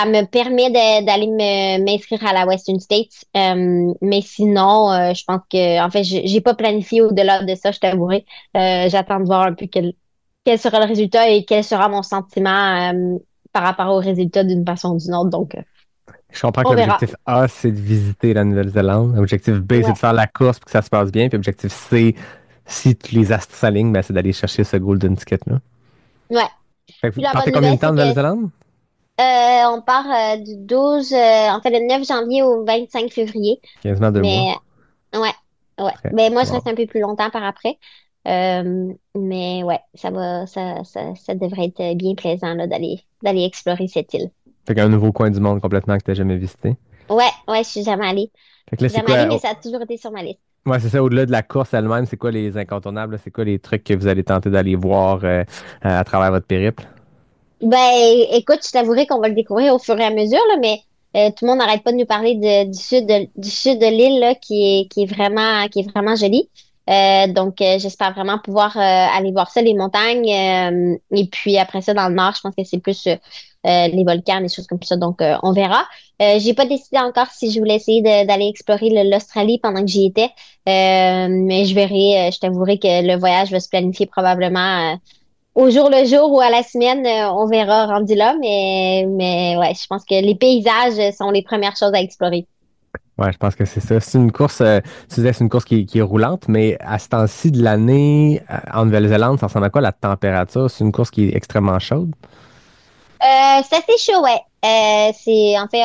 me permet d'aller m'inscrire à la Western States. Mais sinon, je pense que, en fait, j'ai pas planifié au-delà de ça, je t'avouerai. J'attends de voir un peu quel sera le résultat et quel sera mon sentiment par rapport aux résultats d'une façon ou d'une autre. Donc,
je comprends que l'objectif A, c'est de visiter la Nouvelle-Zélande. L'objectif B, c'est de faire la course pour que ça se passe bien. Puis l'objectif C, si tous les astres s'alignent, ben, c'est d'aller chercher ce golden ticket-là.
Ouais.
Fait que vous partez combien de temps en Nouvelle-Zélande?
On part du 12, en fait, le 9 janvier au 25 février.
Quasiment 2 mois.
Ouais.
Très
Mais moi,
bon.
je reste un peu plus longtemps par après. Mais ouais, ça devrait être bien plaisant là, d'aller explorer cette île.
Fait qu'un nouveau coin du monde complètement que tu n'as jamais visité.
Ouais, je suis jamais allée.
Fait que là,
Je suis jamais allée, mais ça a toujours été sur ma liste.
Ouais, c'est ça. Au-delà de la course elle-même, c'est quoi les incontournables? Là? C'est quoi les trucs que vous allez tenter d'aller voir à travers votre périple?
Ben, écoute, je t'avouerai qu'on va le découvrir au fur et à mesure, là, mais tout le monde n'arrête pas de nous parler du sud de l'île là, qui est vraiment joli. Donc, j'espère vraiment pouvoir aller voir ça, les montagnes. Et puis après ça, dans le nord, je pense que c'est plus les volcans, des choses comme ça. Donc, on verra. J'ai pas décidé encore si je voulais essayer d'aller explorer l'Australie pendant que j'y étais. Mais je verrai. Je t'avouerai que le voyage va se planifier probablement au jour le jour ou à la semaine. On verra rendu là. Mais ouais, je pense que les paysages sont les premières choses à explorer.
Ouais, je pense que c'est ça. C'est une course, tu disais, c'est une course qui est roulante, mais à ce temps-ci de l'année, en Nouvelle-Zélande, ça ressemble à quoi la température? C'est une course qui est extrêmement chaude?
C'est assez chaud, ouais. En fait,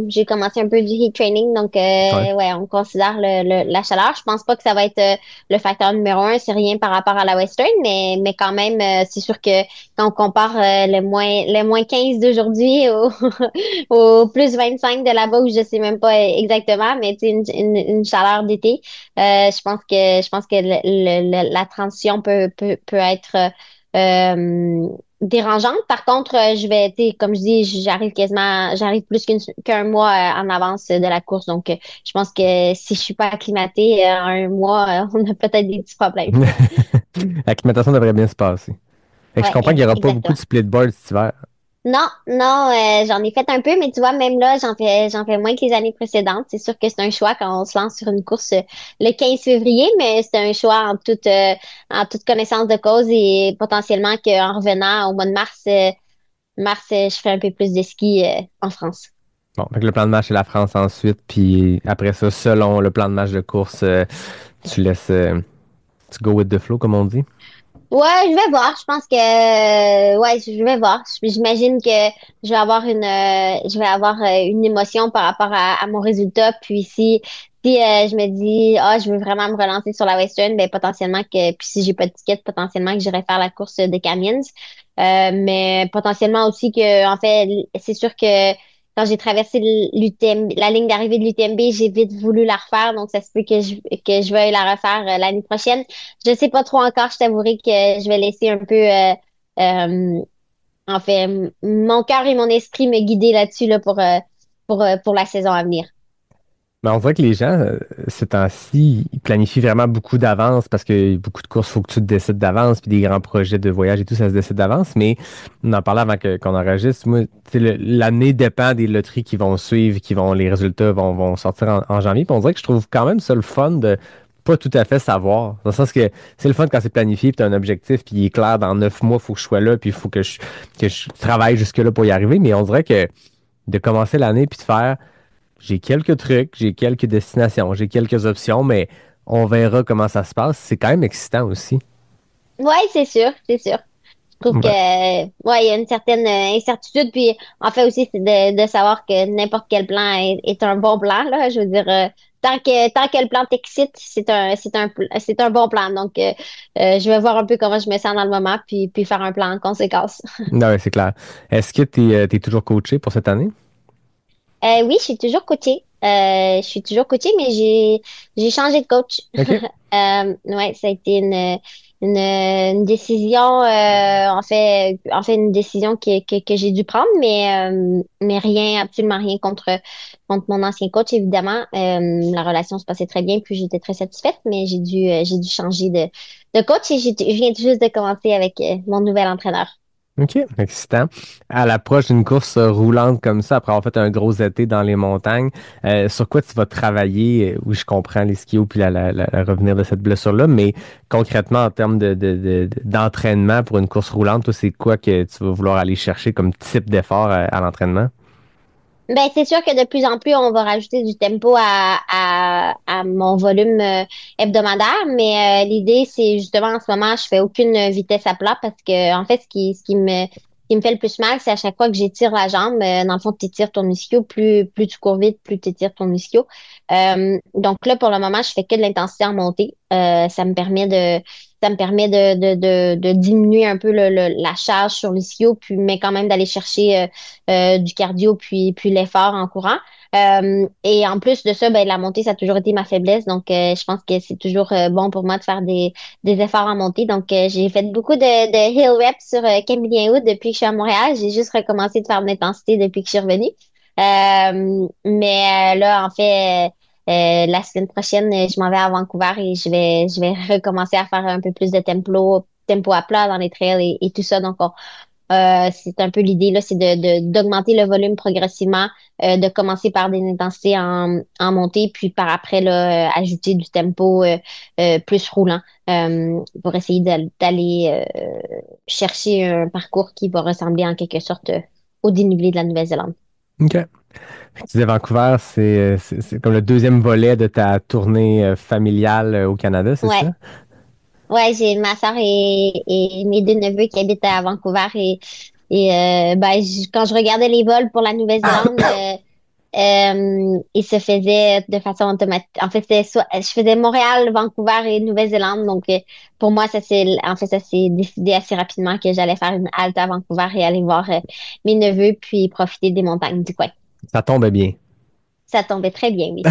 j'ai commencé un peu du heat training, donc
Ouais.
ouais, on considère la chaleur. Je pense pas que ça va être le facteur numéro un, c'est rien par rapport à la Western, mais quand même, c'est sûr que quand on compare le moins 15 d'aujourd'hui au, au plus 25 de là-bas où je sais même pas exactement, mais tu sais, une chaleur d'été, je pense que la transition peut être dérangeante. Par contre, tu sais, comme je dis, j'arrive plus qu'un mois en avance de la course. Donc, je pense que si je suis pas acclimatée en un mois, on a peut-être des petits problèmes.
L'acclimatation devrait bien se passer. Fait que je
Ouais,
comprends qu'il n'y aura pas beaucoup
exactement.
de splitboard cet hiver.
Non, non, j'en ai fait un peu, mais tu vois, même là, j'en fais moins que les années précédentes. C'est sûr que c'est un choix quand on se lance sur une course le 15 février, mais c'est un choix en toute connaissance de cause et potentiellement qu'en revenant au mois de mars, je ferai un peu plus de ski en France.
Bon, fait que le plan de match, c'est la France ensuite, puis après ça, selon le plan de match de course, tu laisses, tu go with the flow, comme on dit.
Ouais, je vais voir. Je pense que ouais, je vais voir. J'imagine que je vais avoir une émotion par rapport à mon résultat. Puis si je me dis je veux vraiment me relancer sur la Western, ben potentiellement que puis si j'ai pas de ticket, potentiellement que j'irai faire la course de Canyons. Mais potentiellement aussi que en fait, c'est sûr que quand j'ai traversé la ligne d'arrivée de l'UTMB, j'ai vite voulu la refaire. Donc ça se peut que je veuille la refaire l'année prochaine. Je sais pas trop encore, je t'avouerai que je vais laisser un peu, euh, en fait, mon cœur et mon esprit me guider là-dessus là, pour la saison à venir.
Mais on dirait que les gens, ces temps-ci, ils planifient vraiment beaucoup d'avance parce que beaucoup de courses, il faut que tu te décides d'avance, puis des grands projets de voyage et tout, ça se décide d'avance. Mais on en parlait avant qu'on enregistre. Moi, tu sais, l'année dépend des loteries qui vont suivre, les résultats vont sortir en janvier. Puis on dirait que je trouve quand même ça le fun de pas tout à fait savoir. Dans le sens que c'est le fun quand c'est planifié, puis tu as un objectif, puis il est clair, dans 9 mois, il faut que je sois là, puis il faut que je travaille jusque-là pour y arriver. Mais on dirait que de commencer l'année, puis de faire j'ai quelques trucs, j'ai quelques destinations, j'ai quelques options, mais on verra comment ça se passe. C'est quand même excitant aussi.
Ouais, c'est sûr, c'est sûr. Je trouve que,
Ouais.
ouais, il y a une certaine incertitude. Puis, en fait aussi, c'est de savoir que n'importe quel plan est un bon plan, là. Je veux dire, tant que le plan t'excite, c'est un bon plan. Donc, je vais voir un peu comment je me sens dans le moment, puis faire un plan en conséquence.
Non, ouais, c'est clair. Est-ce que tu es, toujours coaché pour cette année?
Oui, je suis toujours coachée. Mais j'ai changé de coach.
OK.
Ouais, ça a été une décision, en fait une décision que j'ai dû prendre, mais rien, absolument rien contre mon ancien coach, évidemment. La relation se passait très bien, puis j'étais très satisfaite, mais j'ai dû changer de coach et je viens tout juste de commencer avec mon nouvel entraîneur.
OK, excitant. À l'approche d'une course roulante comme ça, après avoir fait un gros été dans les montagnes, sur quoi tu vas travailler? Oui, je comprends les skis puis revenir de cette blessure-là, mais concrètement, en termes d'entraînement pour une course roulante, toi, c'est quoi que tu vas vouloir aller chercher comme type d'effort à l'entraînement?
Ben, c'est sûr que de plus en plus, on va rajouter du tempo à mon volume hebdomadaire, mais l'idée, c'est justement en ce moment, je fais aucune vitesse à plat parce que en fait, ce qui me fait le plus mal, c'est à chaque fois que j'étire la jambe. Dans le fond, tu étires ton ischio, plus tu cours vite, plus tu étires ton ischio. Donc là, pour le moment, je fais que de l'intensité en montée. Ça me permet de diminuer un peu la charge sur l'ischio, puis mais quand même d'aller chercher du cardio puis l'effort en courant. Et en plus de ça, ben, la montée, ça a toujours été ma faiblesse. Donc, je pense que c'est toujours bon pour moi de faire des efforts en montée. Donc, j'ai fait beaucoup de hill reps sur Camillien Wood depuis que je suis à Montréal. J'ai juste recommencé de faire de l'intensité depuis que je suis revenue. Mais là, en fait, la semaine prochaine, je m'en vais à Vancouver et je vais recommencer à faire un peu plus de tempo à plat dans les trails et tout ça. Donc, c'est un peu l'idée là, c'est d'augmenter le volume progressivement, de commencer par des intensités en montée, puis par après là, ajouter du tempo plus roulant pour essayer d'aller chercher un parcours qui va ressembler en quelque sorte au dénivelé de la Nouvelle-Zélande.
OK. Tu disais Vancouver, c'est comme le deuxième volet de ta tournée familiale au Canada, c'est
Ouais.
ça?
Ouais, j'ai ma soeur et mes deux neveux qui habitent à Vancouver Quand je regardais les vols pour la Nouvelle-Zélande, il se faisait de façon automatique. En fait, je faisais Montréal, Vancouver et Nouvelle-Zélande. Donc, pour moi, ça s'est décidé assez rapidement que j'allais faire une halte à Vancouver et aller voir mes neveux puis profiter des montagnes du coin.
Ça tombe bien.
Ça tombait très bien, oui.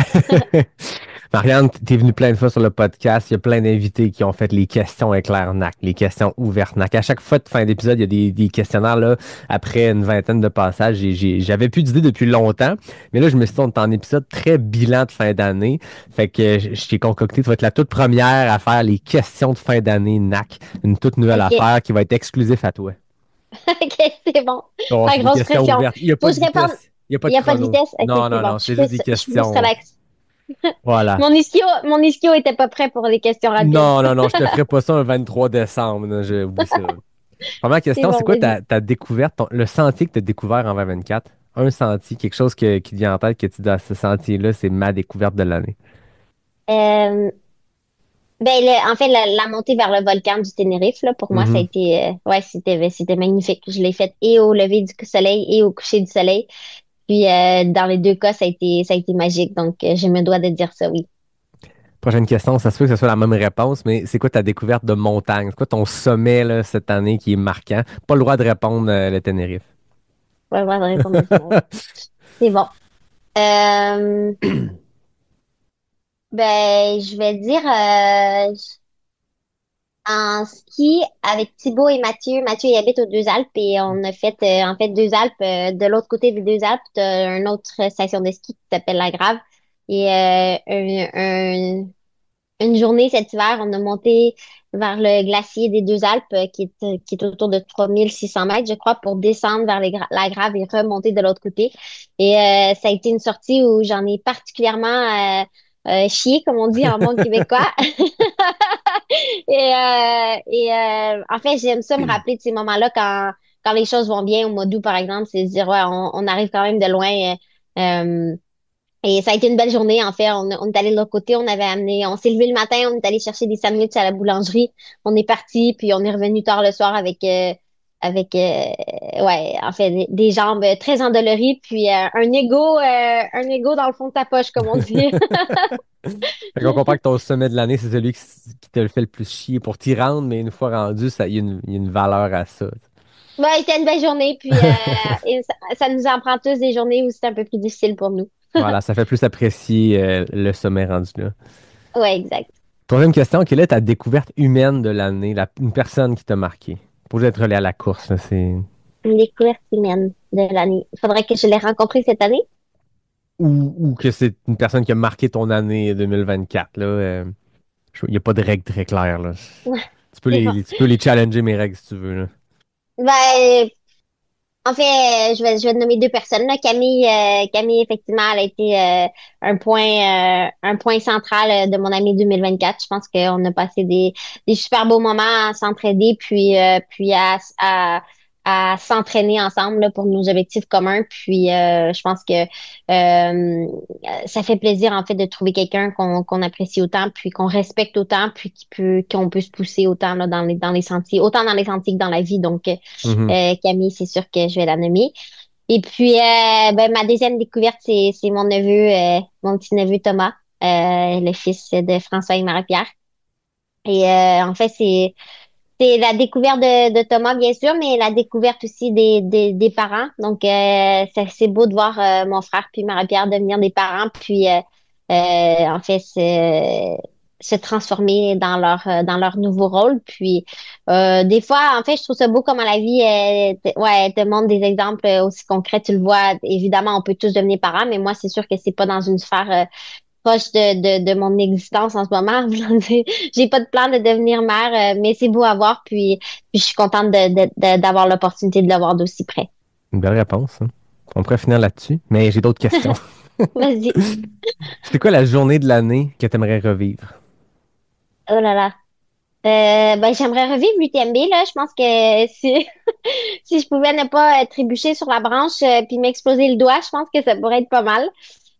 Marianne, t'es venue plein de fois sur le podcast. Il y a plein d'invités qui ont fait les questions éclair NAC, les questions ouvertes NAC. À chaque fois de fin d'épisode, il y a des questionnaires là, après une vingtaine de passages. J'avais plus d'idées depuis longtemps, mais là, je me suis dit, on est en épisode très bilan de fin d'année. Fait que je t'ai concocté, tu vas être la toute première à faire les questions de fin d'année NAC. Une toute nouvelle
OK.
affaire qui va être exclusive à toi.
OK, c'est bon.
Oh,
Pas
c'est des
grosse
questions
pression.
ouvertes. Il n'y a
Faut
pas
que
de
je réponde.
vitesse. Il n'y a pas
Il
de
n'y a pas de
chrono.
vitesse. OK,
Non,
c'est
non,
bon.
non, c'est juste des
Je suis plus
questions.
relax.
Voilà.
Mon ischio était pas prêt pour les questions rapides.
Non, non, non, je te ferai pas ça un 23 décembre. Là, oublie ça. Première
C'est
question,
bon,
c'est quoi
vas-y.
ta découverte, le sentier que tu as découvert en 2024? Un sentier, quelque chose qui te vient en tête, que tu dis, ah, ce sentier-là, c'est ma découverte de l'année.
Euh, En fait, la montée vers le volcan du Ténérife, là, pour moi, ça a
Mhm.
été, c'était magnifique. Je l'ai faite et au lever du soleil et au coucher du soleil. Puis, dans les deux cas, ça a été magique. Donc, je me dois de dire ça, oui.
Prochaine question, ça se peut que ce soit la même réponse, mais c'est quoi ta découverte de montagne? C'est quoi ton sommet là, cette année qui est marquant? Pas le droit de répondre le Tenerife.
Ouais, ouais, répondre à ça. C'est bon. Euh, je vais dire, en ski avec Thibaut et Mathieu. Mathieu, il habite aux Deux Alpes et on a fait, en fait, Deux Alpes. De l'autre côté des Deux Alpes, t'as une autre station de ski qui s'appelle La Grave. Et une journée cet hiver, on a monté vers le glacier des Deux Alpes, qui est autour de 3 600 mètres, je crois, pour descendre vers la Grave et remonter de l'autre côté. Et ça a été une sortie où j'en ai particulièrement chié, comme on dit en bon québécois. En fait, j'aime ça me rappeler de ces moments-là quand les choses vont bien au mois d'août, par exemple, c'est se dire, ouais, on arrive quand même de loin. Et ça a été une belle journée, en fait. On est allé de l'autre côté, on s'est levé le matin, on est allé chercher des sandwichs à la boulangerie. On est parti, puis on est revenu tard le soir ouais, en fait, des jambes très endolories, puis un ego dans le fond de ta poche, comme on dit.
Fait qu'on comprend que ton sommet de l'année, c'est celui qui te le fait le plus chier pour t'y rendre, mais une fois rendu, il y a une valeur à ça.
Ouais, c'était une belle journée, puis et ça nous en prend tous des journées où c'est un peu plus difficile pour nous.
Voilà, ça fait plus apprécier le sommet rendu là.
Ouais, exact.
Troisième question, quelle est ta découverte humaine de l'année, une personne qui t'a marqué? Pour être allé à la course, là, c'est...
Une découverte humaine de l'année. Il faudrait que je l'ai rencontrée cette année.
Ou que c'est une personne qui a marqué ton année 2024, là. Il n'y a pas de règles très claires, là.
Ouais, c'est bon.
Tu peux les challenger, mes règles, si tu veux, là.
Ben, En fait, je vais te nommer deux personnes, là. Camille, effectivement, elle a été un point central de mon année 2024. Je pense qu'on a passé des super beaux moments à s'entraider, puis à s'entraîner ensemble là, pour nos objectifs communs. Puis je pense que ça fait plaisir en fait de trouver quelqu'un qu'on apprécie autant, puis qu'on respecte autant, puis qu'on peut se pousser autant là, dans les sentiers, autant dans les sentiers que dans la vie. Donc
Mhm.
Camille, c'est sûr que je vais la nommer. Et puis, ma deuxième découverte, c'est mon neveu, mon petit neveu Thomas, le fils de François et Marie-Pierre. Et en fait, c'est la découverte de Thomas, bien sûr, mais la découverte aussi des parents. Donc, c'est beau de voir mon frère puis Marie-Pierre devenir des parents, puis en fait, se transformer dans leur nouveau rôle. Puis, des fois, en fait, je trouve ça beau comment la vie, elle te montre des exemples aussi concrets. Tu le vois, évidemment, on peut tous devenir parents, mais moi, c'est sûr que c'est pas dans une sphère proche de mon existence en ce moment. J'ai pas de plan de devenir mère, mais c'est beau à voir, puis je suis contente d'avoir l'opportunité de le voir d'aussi près.
Une belle réponse, hein. On pourrait finir là-dessus, mais j'ai d'autres questions.
Vas-y.
C'est quoi la journée de l'année que tu aimerais revivre?
Oh là là. J'aimerais revivre l'UTMB, là. Je pense que si, si je pouvais ne pas trébucher sur la branche puis m'exploser le doigt, je pense que ça pourrait être pas mal.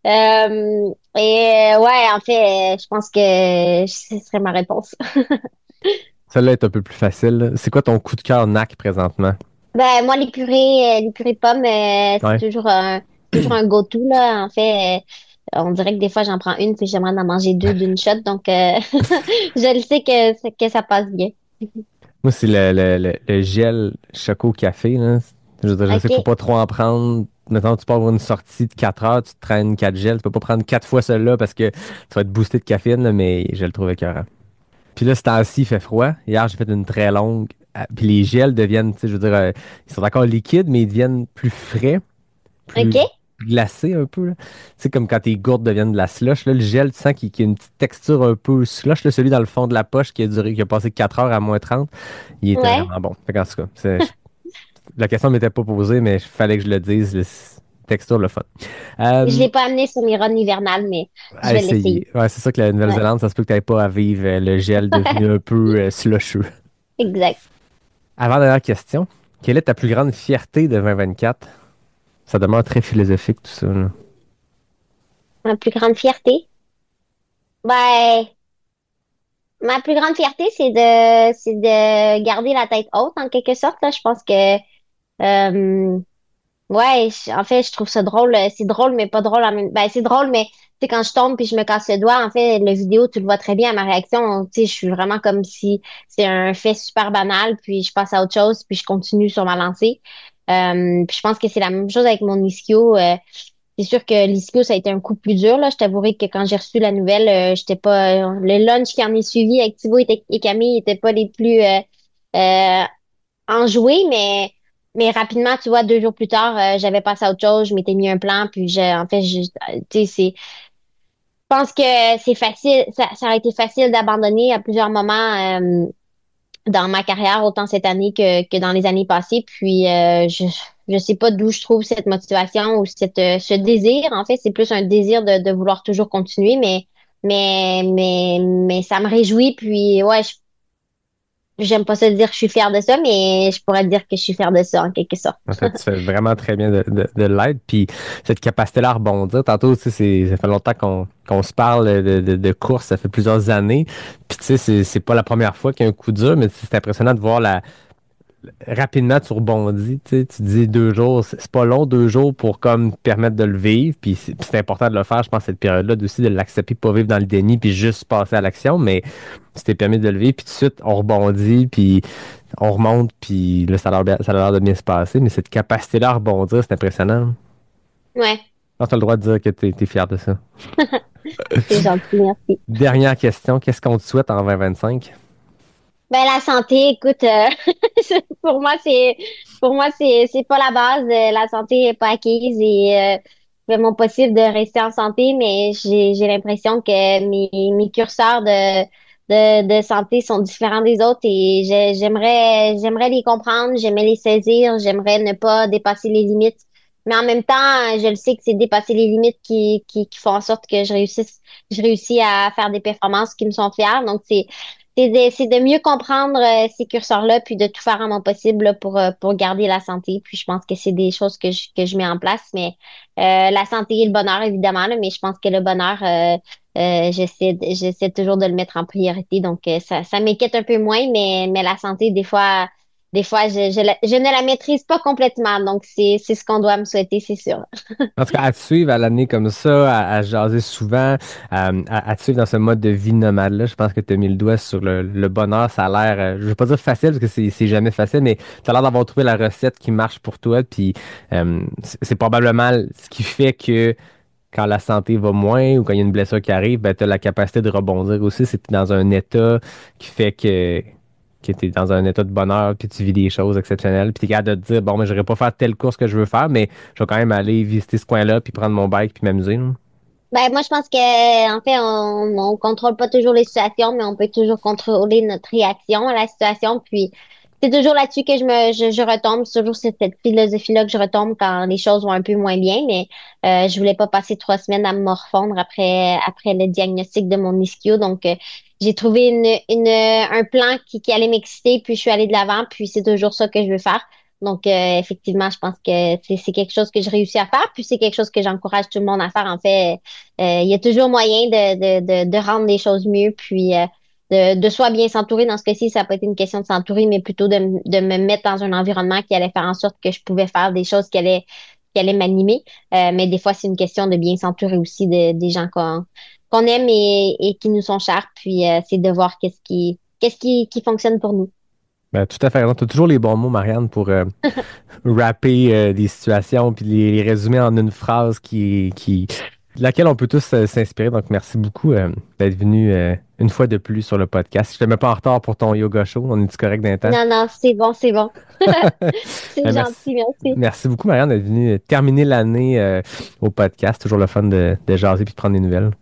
Ouais, en fait, je pense que ce serait ma réponse.
Celle-là est un peu plus facile, là. C'est quoi ton coup de cœur NAC présentement?
Ben, moi, les purées de pommes, c'est
Ouais.
toujours un go-to, là. En fait, on dirait que des fois, j'en prends une, puis j'aimerais en manger deux d'une shot. Donc, je le sais que ça passe bien.
Moi, c'est le gel choco café, là. Je veux dire, je sais qu'il faut
OK.
pas trop en prendre. Maintenant, tu pars avoir une sortie de 4 heures, tu te traînes 4 gels. Tu peux pas prendre 4 fois celui-là parce que tu vas être boosté de caféine, là, mais je le trouve écœurant. Puis là, ce temps-ci, il fait froid. Hier, j'ai fait une très longue. Puis les gels deviennent, tu sais, je veux dire, ils sont encore liquides, mais ils deviennent plus frais, plus
OK.
glacés un peu, là. Tu sais, comme quand tes gourdes deviennent de la slush. Là, le gel, tu sens qu'il a une petite texture un peu slush. Là, celui dans le fond de la poche qui a passé 4 heures à -30, il était
Ouais.
vraiment bon. Fait qu'en tout cas, la question ne m'était pas posée, mais il fallait que je le dise. Texture, le fun.
Je
Euh,
l'ai pas amené sur mes runs hivernales, mais je
à
vais l'essayer.
essayer. Ouais, c'est ça que la
Ouais.
Nouvelle-Zélande, ça se peut que tu n'aies pas à vivre le gel devenu un peu slusheux.
Exact.
Avant-dernière question. Quelle est ta plus grande fierté de 2024? Ça demeure très philosophique, tout ça, là.
Ma plus grande fierté? Ben, ma plus grande fierté, c'est de garder la tête haute, en quelque sorte, là. Je pense que, euh, ouais, en fait, je trouve ça drôle. C'est drôle, mais pas drôle en même. Ben, c'est drôle, mais tu sais, quand je tombe puis je me casse le doigt, en fait, la vidéo, tu le vois très bien à ma réaction. Tu sais, je suis vraiment comme si c'est un fait super banal, puis je passe à autre chose, puis je continue sur ma lancée. Puis je pense que c'est la même chose avec mon ischio. C'est sûr que l'ischio, ça a été un coup plus dur, là. Je t'avouerai que quand j'ai reçu la nouvelle, j'étais pas. Le lunch qui en est suivi avec Thibaut et Camille n'étaient pas les plus euh, enjoués, mais rapidement, tu vois, 2 jours plus tard, j'avais passé à autre chose, je m'étais mis un plan, puis en fait, tu sais, je pense que c'est facile, ça a été facile d'abandonner à plusieurs moments dans ma carrière, autant cette année que dans les années passées. Puis je sais pas d'où je trouve cette motivation ou ce désir. En fait, c'est plus un désir de vouloir toujours continuer, mais ça me réjouit. Puis ouais, j'aime pas ça dire que je suis fière de ça, mais je pourrais dire que je suis fière de ça en quelque sorte.
En fait, tu fais vraiment très bien de l'aide. Puis cette capacité-là à rebondir, tantôt, tu sais, ça fait longtemps qu'on se parle de course, ça fait plusieurs années. Puis tu sais, c'est pas la première fois qu'il y a un coup dur, mais c'est impressionnant de voir rapidement, tu rebondis, tu sais, tu dis 2 jours, c'est pas long, 2 jours pour comme permettre de le vivre, puis c'est important de le faire, je pense, cette période-là, aussi de l'accepter, pas vivre dans le déni, puis juste passer à l'action, mais tu t'es permis de le vivre, puis tout de suite, on rebondit, puis on remonte, puis là, ça a l'air de bien se passer, mais cette capacité-là à rebondir, c'est impressionnant.
Ouais,
Tu as le droit de dire que t'es fier de ça.
c'est gentil, merci.
Dernière question, qu'est-ce qu'on te souhaite en 2025?
Ben la santé, écoute, pour moi c'est pas la base. La santé est pas acquise et je fais mon possible de rester en santé, mais j'ai l'impression que mes curseurs de santé sont différents des autres et j'aimerais les comprendre, j'aimerais les saisir, j'aimerais ne pas dépasser les limites. Mais en même temps, je le sais que c'est dépasser les limites qui font en sorte que je réussis à faire des performances qui me sont fières. Donc c'est de mieux comprendre ces curseurs-là, puis de tout faire en mon possible là, pour garder la santé. Puis je pense que c'est des choses que je mets en place. Mais la santé et le bonheur, évidemment, là, mais je pense que le bonheur, j'essaie toujours de le mettre en priorité. Donc ça m'inquiète un peu moins, mais la santé, des fois, je ne la maîtrise pas complètement. Donc c'est ce qu'on doit me souhaiter, c'est sûr.
En tout cas, à te suivre à l'année comme ça, à jaser souvent, à te suivre dans ce mode de vie nomade-là, je pense que tu as mis le doigt sur le bonheur. Ça a l'air, je veux pas dire facile parce que c'est jamais facile, mais tu as l'air d'avoir trouvé la recette qui marche pour toi. Puis c'est probablement ce qui fait que quand la santé va moins ou quand il y a une blessure qui arrive, ben, tu as la capacité de rebondir aussi. C'est que t'es dans un état qui fait que tu es dans un état de bonheur, puis tu vis des choses exceptionnelles, puis tu es capable de te dire, bon, mais je vais pas faire telle course que je veux faire, mais je vais quand même aller visiter ce coin-là, puis prendre mon bike, puis m'amuser, là.
Ben, moi, je pense que, en fait, on contrôle pas toujours les situations, mais on peut toujours contrôler notre réaction à la situation. Puis, c'est toujours là-dessus que je retombe. C'est toujours cette philosophie-là que je retombe quand les choses vont un peu moins bien. Mais, je voulais pas passer 3 semaines à me morfondre après le diagnostic de mon ischio. Donc, j'ai trouvé un plan qui allait m'exciter, puis je suis allée de l'avant, puis c'est toujours ça que je veux faire. Donc, effectivement, je pense que c'est quelque chose que je réussis à faire, puis c'est quelque chose que j'encourage tout le monde à faire. En fait, il y a toujours moyen de rendre les choses mieux. Puis de soit bien s'entourer. Dans ce cas-ci, ça n'a pas été une question de s'entourer, mais plutôt de me mettre dans un environnement qui allait faire en sorte que je pouvais faire des choses qui allaient m'animer. Mais des fois, c'est une question de bien s'entourer aussi des gens qu'on aime et qui nous sont chers. Puis c'est de voir qu'est-ce qui fonctionne pour nous.
Ben, tout à fait raison. Tu as toujours les bons mots, Marianne, pour rapper des situations puis les résumer en une phrase de laquelle on peut tous s'inspirer. Donc, merci beaucoup d'être venu une fois de plus sur le podcast. Je te mets pas en retard pour ton yoga show. On est-tu correct d'un temps?
Non, non, c'est bon, c'est bon. C'est
Ben,
gentil, merci.
Merci beaucoup, Marianne, d'être venue terminer l'année au podcast. Toujours le fun de jaser puis de prendre des nouvelles.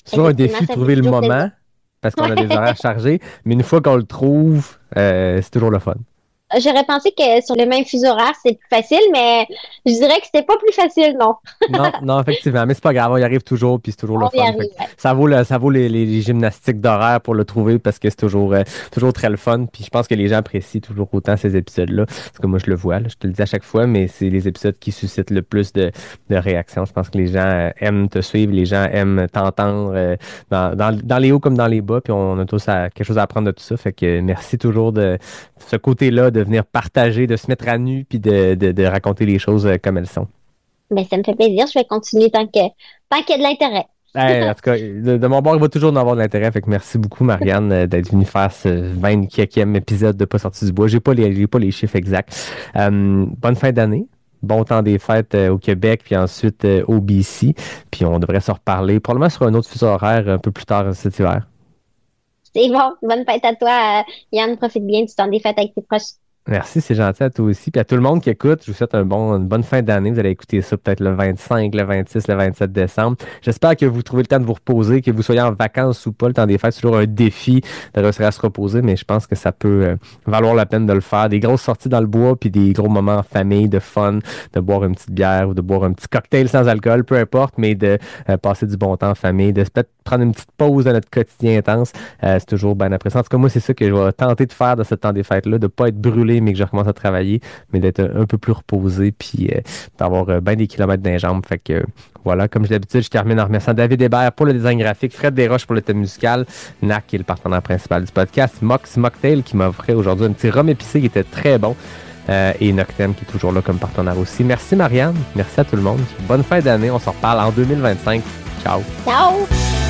C'est toujours un
Effectivement,
défi de
ça
trouver
fait
le
toujours
moment
plaisir.
parce qu'on a des horaires chargés, mais une fois qu'on le trouve, c'est toujours le fun.
J'aurais pensé que sur le même fuseau horaire, c'est plus facile, mais je dirais que c'était pas plus facile, non.
Non, non, effectivement, mais c'est pas grave, on y arrive toujours, puis c'est toujours le
On y
fun.
arrive,
Fait que
ouais.
ça vaut les gymnastiques d'horaire pour le trouver parce que c'est toujours très le fun. Puis je pense que les gens apprécient toujours autant ces épisodes-là. Parce que moi, je le vois, là, je te le dis à chaque fois, mais c'est les épisodes qui suscitent le plus de réactions. Je pense que les gens aiment te suivre, les gens aiment t'entendre dans les hauts comme dans les bas, puis on a tous quelque chose à apprendre de tout ça. Fait que merci toujours de ce côté-là, de venir partager, de se mettre à nu, puis de raconter les choses comme elles sont.
Ben, ça me fait plaisir. Je vais continuer tant qu'il y a de l'intérêt.
Hey, en tout cas, de mon bord, il va toujours en avoir de l'intérêt. Fait que merci beaucoup, Marianne, d'être venue faire ce 24e épisode de Pas sorti du bois. J'ai pas les chiffres exacts. Bonne fin d'année. Bon temps des fêtes au Québec, puis ensuite au BC. Puis on devrait se reparler probablement sur un autre fuseau horaire un peu plus tard cet hiver.
C'est bon. Bonne fête à toi, Yann. Profite bien du temps des fêtes avec tes proches.
Merci, c'est gentil à toi aussi. Puis à tout le monde qui écoute, je vous souhaite une bonne fin d'année. Vous allez écouter ça peut-être le 25, le 26, le 27 décembre. J'espère que vous trouvez le temps de vous reposer, que vous soyez en vacances ou pas. Le temps des fêtes, c'est toujours un défi de réussir à se reposer, mais je pense que ça peut valoir la peine de le faire. Des grosses sorties dans le bois, puis des gros moments en famille, de fun, de boire une petite bière ou de boire un petit cocktail sans alcool, peu importe, mais de passer du bon temps en famille, de peut-être prendre une petite pause de notre quotidien intense. C'est toujours bien apprécié. En tout cas, moi, c'est ça que je vais tenter de faire de ce temps des fêtes-là, de ne pas être brûlé, mais que je recommence à travailler, mais d'être un peu plus reposé, puis d'avoir bien des kilomètres dans les jambes. Fait que voilà, comme d'habitude, je termine en remerciant David Hébert pour le design graphique, Fred Desroches pour le thème musical, NAC qui est le partenaire principal du podcast, Mocktail qui m'a offert aujourd'hui un petit rhum épicé qui était très bon, et Noctem qui est toujours là comme partenaire aussi. Merci Marianne, merci à tout le monde. Bonne fin d'année, on se reparle en 2025. Ciao!
Ciao!